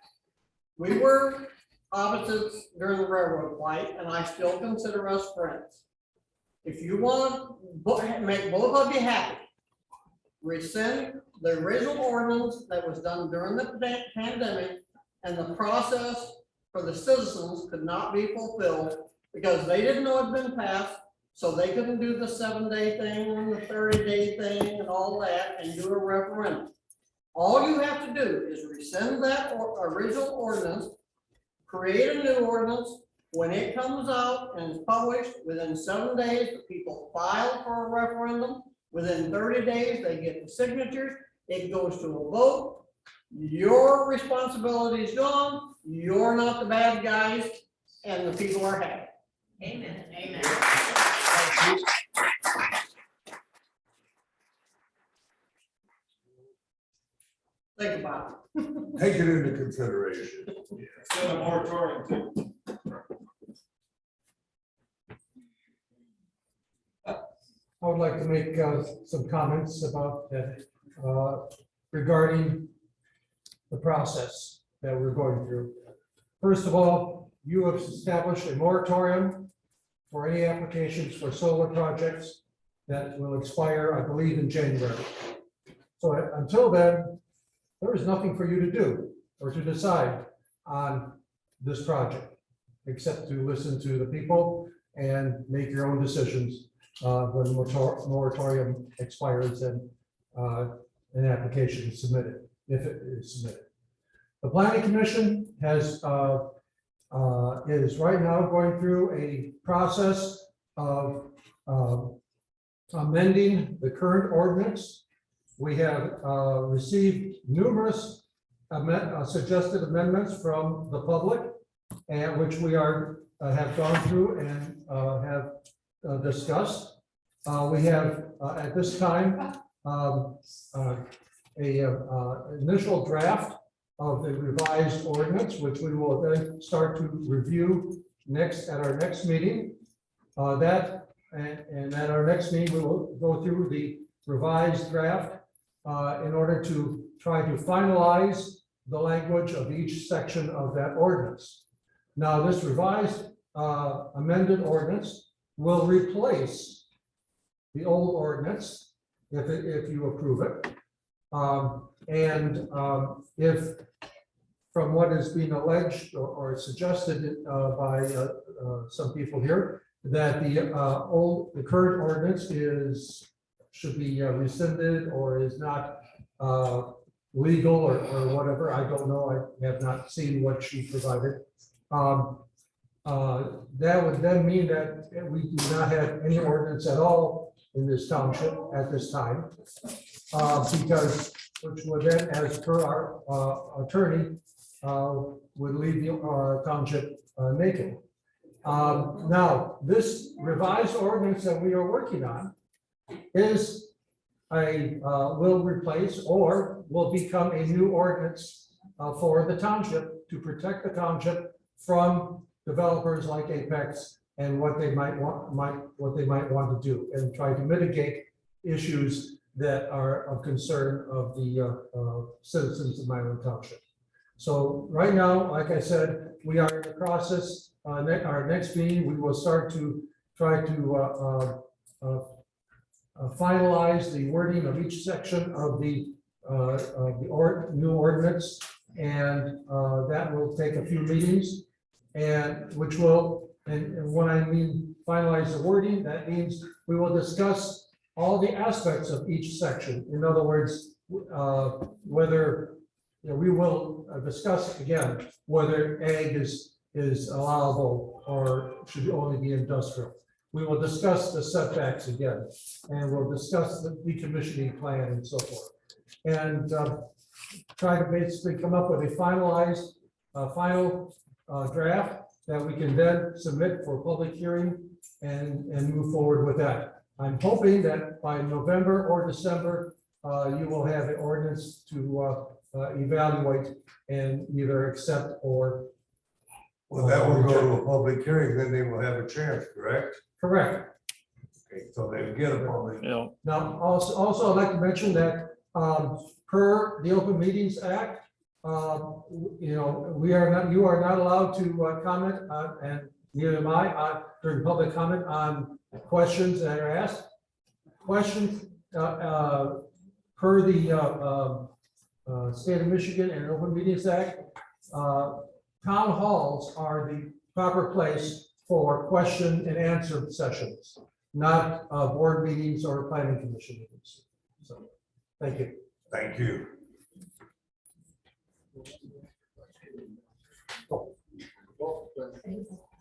We were opposites during the railroad fight, and I still consider us friends. If you want to make both of you happy, rescind the original ordinance that was done during the pandemic, and the process for the citizens could not be fulfilled because they didn't know it had been passed, so they couldn't do the 7-day thing and the 30-day thing and all that and do a referendum. All you have to do is rescind that original ordinance, create a new ordinance. When it comes out and is published, within 7 days, the people file for a referendum. Within 30 days, they get the signatures. It goes to a vote. Your responsibility is gone. You're not the bad guys, and the people are happy. Amen. Amen. Think about it. Take it into consideration. Still a moratorium too. I would like to make some comments about that regarding the process that we're going through. First of all, you have established a moratorium for any applications for solar projects that will expire, I believe, in January. So until then, there is nothing for you to do or to decide on this project, except to listen to the people and make your own decisions when the moratorium expires and an application is submitted, if it is submitted. The Planning Commission has is right now going through a process of amending the current ordinance. We have received numerous suggested amendments from the public, and which we have gone through and have discussed. We have at this time initial draft of the revised ordinance, which we will then start to review at our next meeting. And at our next meeting, we will go through the revised draft in order to try to finalize the language of each section of that ordinance. Now, this revised amended ordinance will replace the old ordinance if you approve it. If from what is being alleged or suggested by some people here, that the current ordinance should be rescinded or is not legal or whatever. I don't know. I have not seen what she provided. That would then mean that we do not have any ordinance at all in this township at this time, because which would then, as per our attorney, would leave the township naked. Now, this revised ordinance that we are working on is will replace or will become a new ordinance for the township to protect the township from developers like Apex and what they might want to do and try to mitigate issues that are of concern of the citizens of Milan Township. So right now, like I said, we are in the process. Our next meeting, we will start to try to finalize the wording of each section of the new ordinance, and that will take a few meetings, and which will, and when I mean finalize the wording, that means we will discuss all the aspects of each section. In other words, whether we will discuss again whether ag is allowable or should only be industrial. We will discuss the setbacks again, and we'll discuss the decommissioning plan and so forth, and try to basically come up with a finalized final draft that we can then submit for public hearing and move forward with that. I'm hoping that by November or December, you will have an ordinance to evaluate and either accept or. Well, that will go to a public hearing, then they will have a chance, correct? Correct. Okay, so they get a public. Yeah. Now, also I'd like to mention that per the Open Meetings Act, You know, you are not allowed to comment on, and neither am I, during public comment on questions that are asked. Questions per the State of Michigan and Open Meetings Act, town halls are the proper place for question and answer sessions, not board meetings or planning commission meetings. So, thank you. Thank you.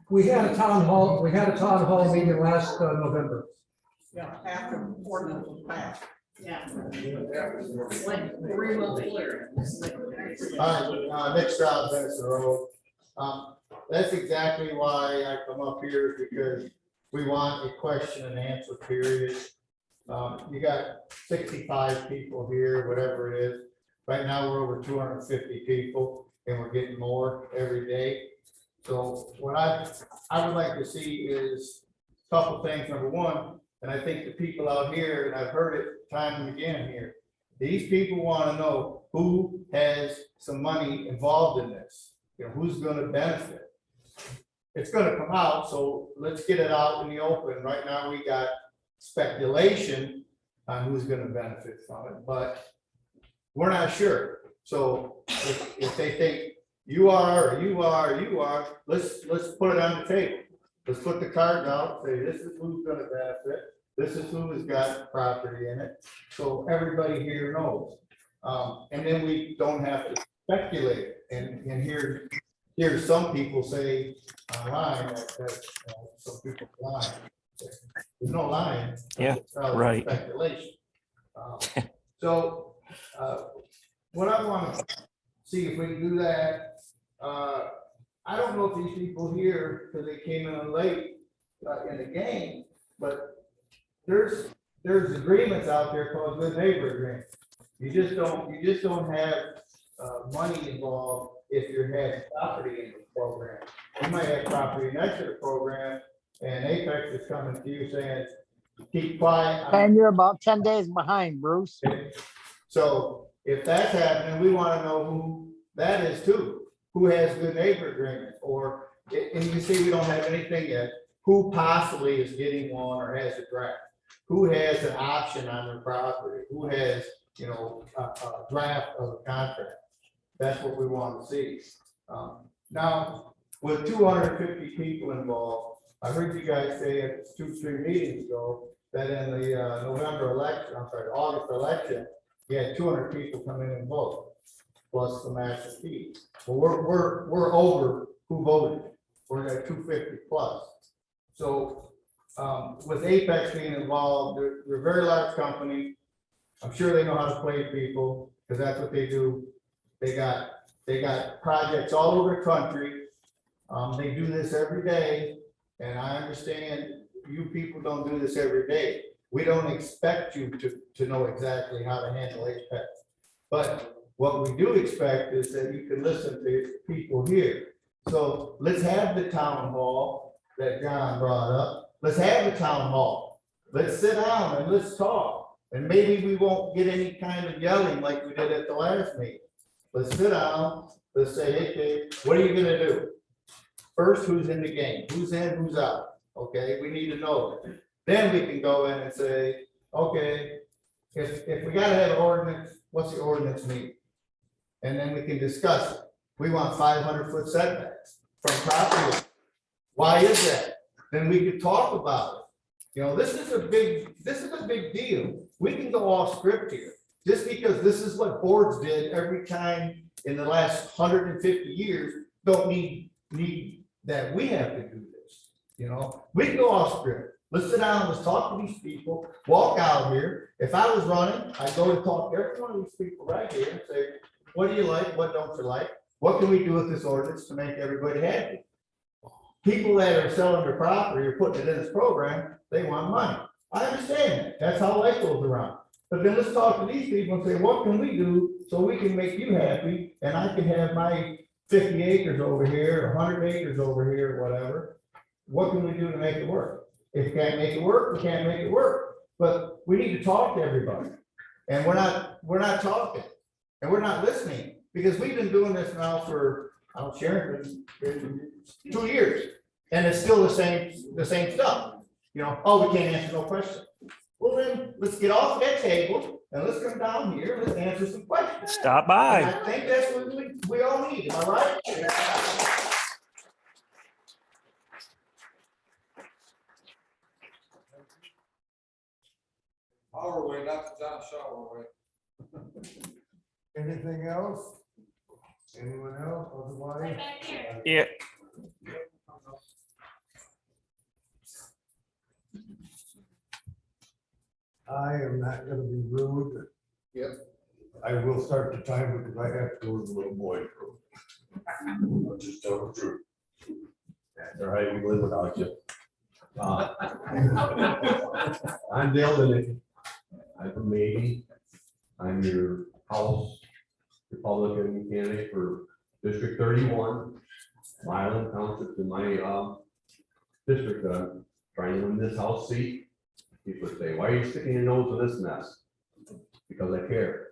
We had a town hall meeting last November. Yeah, after the ordinance was passed. Yeah. Like 3 months later. Nick Stroud, Benson Road. That's exactly why I come up here, because we want a question and answer period. You got 65 people here, whatever it is. Right now, we're over 250 people, and we're getting more every day. So what I would like to see is a couple things. Number one, and I think the people out here, and I've heard it time and again here, these people want to know who has some money involved in this. You know, who's going to benefit. It's going to come out, so let's get it out in the open. Right now, we got speculation on who's going to benefit from it, but we're not sure. So if they think you are, let's put it on the table. Let's put the cards out, say this is who's going to benefit. This is who has got property in it. So everybody here knows. And then we don't have to speculate and hear some people say online that some people lie. There's no lying. Yeah, right. Speculation. So what I want to see if we can do that. I don't know if these people here, because they came in late in the game, but there's agreements out there called good neighbor agreement. You just don't have money involved if you have property in the program. You might have property next to the program, and Apex is coming to you saying, keep quiet. And you're about 10 days behind, Bruce. So if that's happening, we want to know who that is too. Who has good neighbor agreement, or, and you see we don't have anything yet, who possibly is getting one or has a draft? Who has an option on their property? Who has, you know, a draft of a contract? That's what we want to see. Now, with 250 people involved, I heard you guys say 2-3 meetings ago that in the August election, you had 200 people come in and vote, plus the master fee. Well, we're over who voted. We're at 250 plus. So with Apex being involved, they're a very large company. I'm sure they know how to play people, because that's what they do. They got projects all over the country. They do this every day, and I understand you people don't do this every day. We don't expect you to know exactly how to handle Apex. But what we do expect is that you can listen to people here. So let's have the town hall that John brought up. Let's have the town hall. Let's sit down and let's talk. And maybe we won't get any kind of yelling like we did at the last meeting. Let's sit down. Let's say, hey, what are you gonna do? First, who's in the game? Who's in, who's out? Okay, we need to know. Then we can go in and say, okay, if we gotta have an ordinance, what's the ordinance mean? And then we can discuss it. We want 500-foot setbacks from property. Why is that? Then we could talk about it. You know, this is a big deal. We can go off script here. Just because this is what boards did every time in the last 150 years, don't need that we have to do this. You know, we can go off script. Let's sit down, let's talk to these people, walk out here. If I was running, I'd go and talk to every one of these people right here and say, what do you like? What don't you like? What can we do with this ordinance to make everybody happy? People that are selling their property or putting it in this program, they want money. I understand that. That's how life goes around. But then let's talk to these people and say, what can we do so we can make you happy and I can have my 50 acres over here, 100 acres over here, whatever. What can we do to make it work? If we can't make it work, we can't make it work. But we need to talk to everybody. And we're not talking and we're not listening. Because we've been doing this now for, I'm Sharon, 2 years, and it's still the same stuff. You know, oh, we can't answer no question. Well, then, let's get off that table and let's come down here, and let's answer some questions. Stop And by. I think that's what we all need, am I right? Our way, not John Shower way. Anything else? Anyone else otherwise? Yeah. I am not gonna be rude. Yep. I will start the timer because I have to go to the little boy's room. I'll just tell the truth. That's all right, we live without you. I'm Dale Dinick. I'm from Maine. I'm your House Republican candidate for District 31. Milan Township in my district that I'm trying to win this House seat. People say, why are you sticking your nose in this mess? Because I care.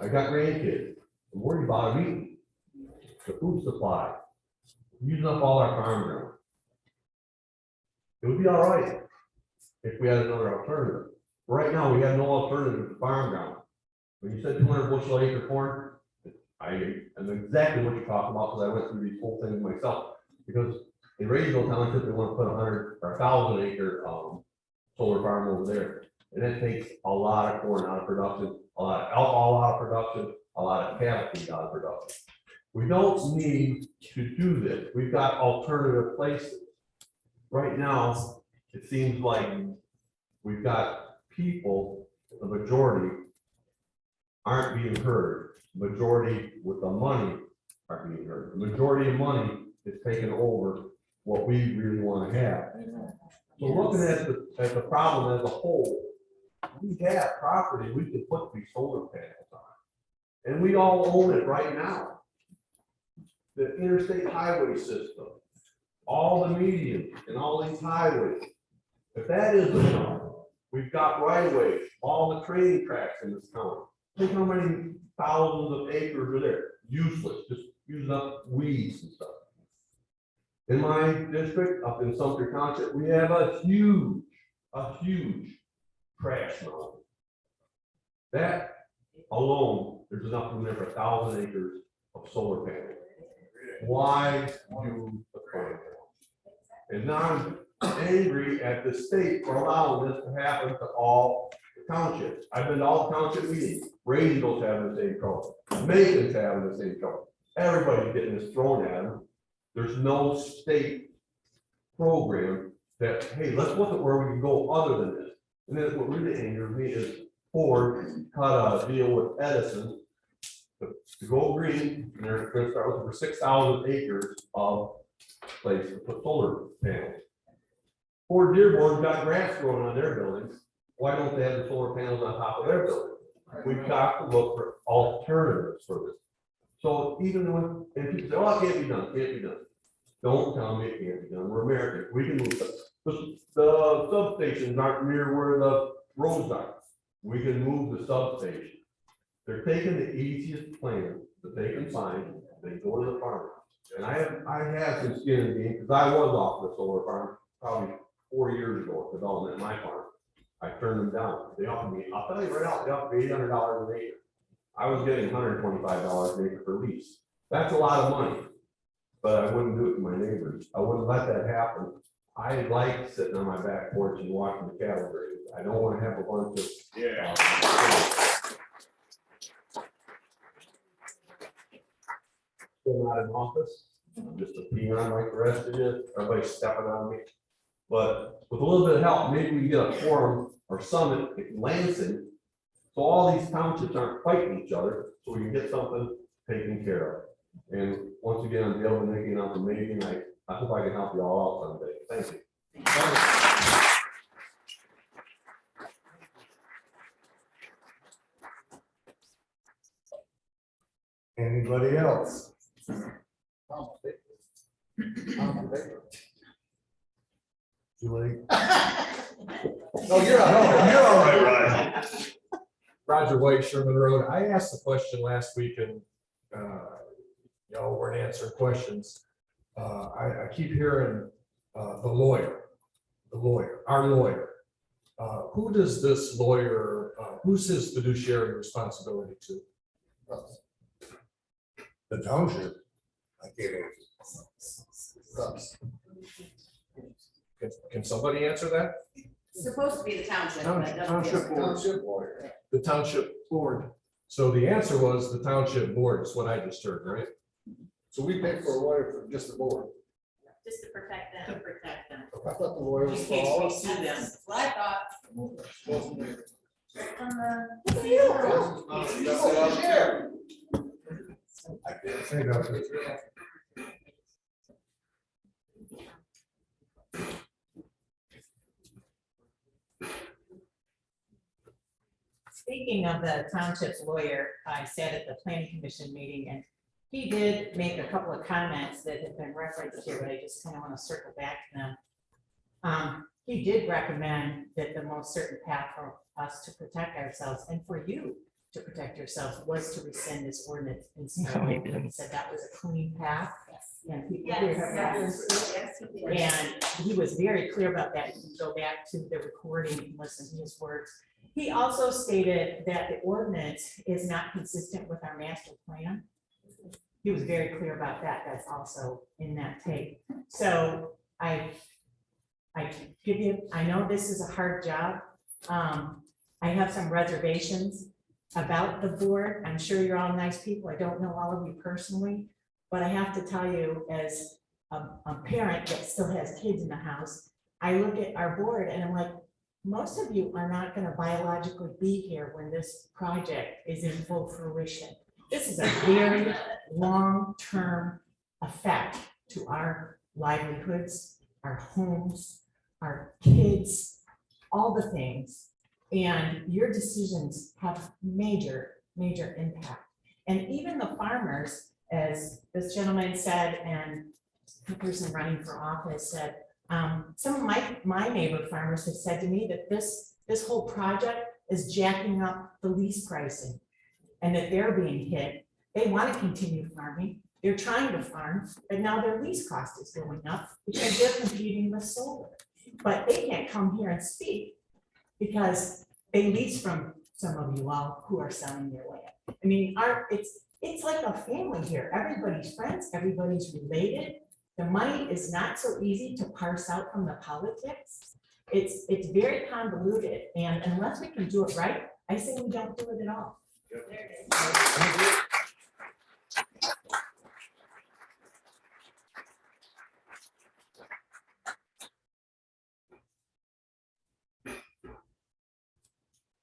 I got grandkids. I'm worried about them eating. The food supply. Using up all our farm ground. It would be all right if we had another alternative. Right now, we have no alternative to farm ground. When you said 200 bushel acre corn, I am exactly what you're talking about because I went through these whole things myself. Because in Milan Township, they want to put 100 or 1,000 acre solar farm over there. And it takes a lot of corn out of production, a lot of alcohol out of production, a lot of cattle feed out of production. We don't need to do this. We've got alternative places. Right now, it seems like we've got people, the majority aren't being heard. Majority with the money aren't being heard. The majority of money is taking over what we really want to have. So looking at the problem as a whole, we have property we could put these solar panels on. And we all own it right now. The interstate highway system, all the medians and all these highways. If that isn't enough, we've got right of ways, all the train tracks in this town. Think how many thousands of acres are there, useless, just using up weeds and stuff. In my district, up in Sumter Township, we have a huge trash mountain. That alone, there's enough room there for 1,000 acres of solar panels. Why do the farm? And now I'm angry at the state for allowing this to happen to all the townships. I've been to all the township meetings. Raisingville's having the same trouble. Macon's having the same trouble. Everybody's getting this thrown at them. There's no state program that, hey, let's look at where we can go other than this. And then what really angers me is Ford cut a deal with Edison to go green, and they're going to start looking for 6,000 acres of place to put solar panels. Ford Dearborn got grass growing on their buildings. Why don't they have the solar panels on top of their building? We've got to look for alternatives for this. So even when, and people say, oh, it can't be done, can't be done. Don't tell me it can't be done. We're Americans. We can move stuff. The substations aren't near where the roads are. We can move the substation. They're taking the easiest plan that they can find. They go to the farm. And I have some skin in the game because I was off the solar farm probably 4 years ago at development in my farm. I turned them down. They offered me, I'll tell you right now, they offered me $800 an acre. I was getting $125 an acre for lease. That's a lot of money, but I wouldn't do it to my neighbors. I wouldn't let that happen. I like sitting on my back porch and watching the cattle graze. I don't want to have a bunch of. Still not in office. I'm just a peon like the rest of you. Everybody's stepping on me. But with a little bit of help, maybe we can get a forum or summit in Lansing. So all these townships aren't fighting each other, so we can get something taken care of. And once again, I'm Dale Dinick, and I'm amazing. I hope I can help you all out someday. Thank you. Anybody else? Julie? No, you're all right, Ryan. Roger White, Sherman Road. I asked the question last week and weren't answering questions. I keep hearing the lawyer, our lawyer. Who does this lawyer, who's his fiduciary responsibility to? The township, I can't answer. Can somebody answer that? It's supposed to be the township. but it doesn't Township get- board. The township board. So the answer was the township board is what I just heard, right? So we pay for a lawyer for just the board. Just to protect To them. protect them. I thought the lawyer In was for case all we of us. sue them. That's what I thought. I can't say that. Speaking of the township's lawyer, I sat at the planning commission meeting and he did make a couple of comments that have been referenced here, but I just kind of want to circle back to them. He did recommend that the most certain path for us to protect ourselves and for you to protect yourselves was to rescind this ordinance. And so No, he didn't. he said that was a clean path. And people Yes, here have that referenced is- it. yes, he did. And he was very clear about that. You can go back to the recording and listen to his words. He also stated that the ordinance is not consistent with our master plan. He was very clear about that. That's also in that tape. So I give you, I know this is a hard job. I have some reservations about the board. I'm sure you're all nice people. I don't know all of you personally, but I have to tell you, as a parent that still has kids in the house, I look at our board and I'm like, most of you are not going to biologically be here when this project is in full fruition. This is a very long-term effect to our livelihoods, our homes, our kids, all the things. And your decisions have major, major impact. And even the farmers, as this gentleman said, and the person running for office said, some of my neighbor farmers have said to me that this whole project is jacking up the lease pricing and that they're being hit. They want to continue farming. They're trying to farm, but now their lease cost is going up because they're competing with solar. But they can't come here and speak because they lease from some of you all who are selling their land. I mean, it's like a family here. Everybody's friends, everybody's related. The money is not so easy to parse out from the politics. It's very convoluted, and unless we can do it right, I say we don't do it at all.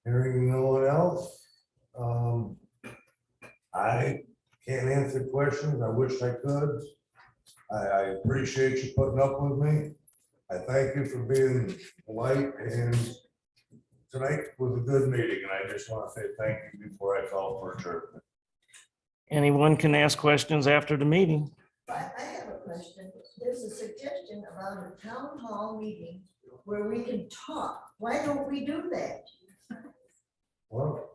Hearing no one else, I can't answer questions. I wish I could. I appreciate you putting up with me. I thank you for being polite, and tonight was a good meeting, and I just want to say thank you before I call for adjournment. Anyone can ask questions after the meeting. I have a question. There's a suggestion about a town hall meeting where we can talk. Why don't we do that? Well,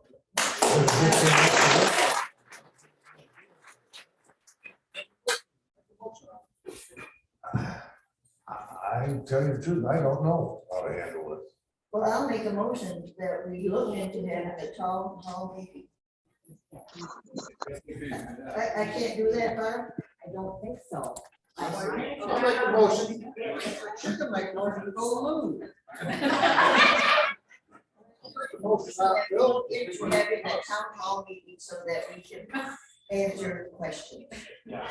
I tell you the truth, I don't know how to handle it. Well, I'll make a motion that we look into having a town hall meeting. I can't do that, Barb? I don't think so. I'll make a motion. She can make a motion to go alone. Look into having a town hall meeting so that we can answer questions. Yeah.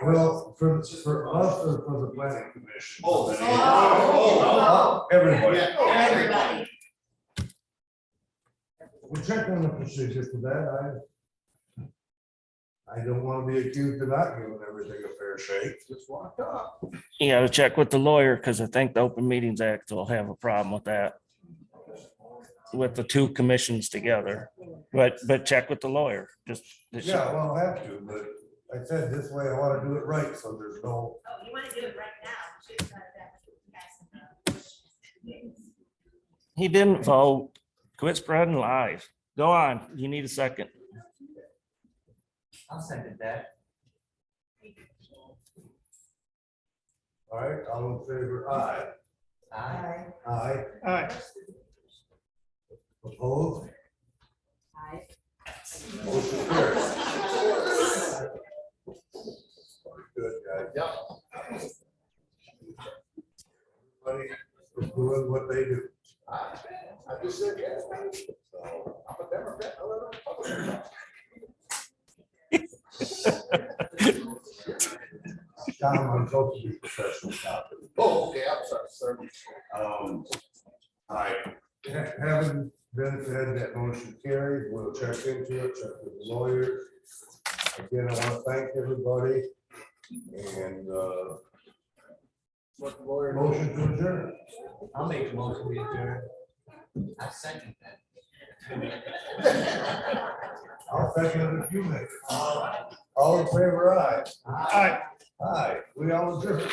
Well, for us or for the planning commission? Oh. Everybody. Everybody. We check on the procedure for that. I don't want to be accused of not giving everything a fair shake. Just walked up. You gotta check with the lawyer, because I think the Open Meetings Act will have a problem with that. With the two commissions together, but check with the lawyer, just. Yeah, well, I'll have to, but I said this way I want to do it right, so there's no. Oh, you want to do it right now? Just, He didn't vote. Quit spreading lies. Go on. You need a second. I'll second that. All right, all in favor, aye. Aye. Aye. Aye. Opposed? Aye. Motion carries. Good, guys. Yep. Everybody is doing what they do. I just said, yeah. So, I'm a Democrat, I live in Republican. Tom, I'm supposed to be professional. Tom. Oh, okay, I'm sorry, sir. All right, having been said that motion carried, we'll check into it, check with the lawyers. Again, I want to thank everybody and What the lawyer? motion to adjourn. I'll make a motion to adjourn. I second that. I'll second it if you make it. All in favor, aye. Aye. Aye, we all adjourn.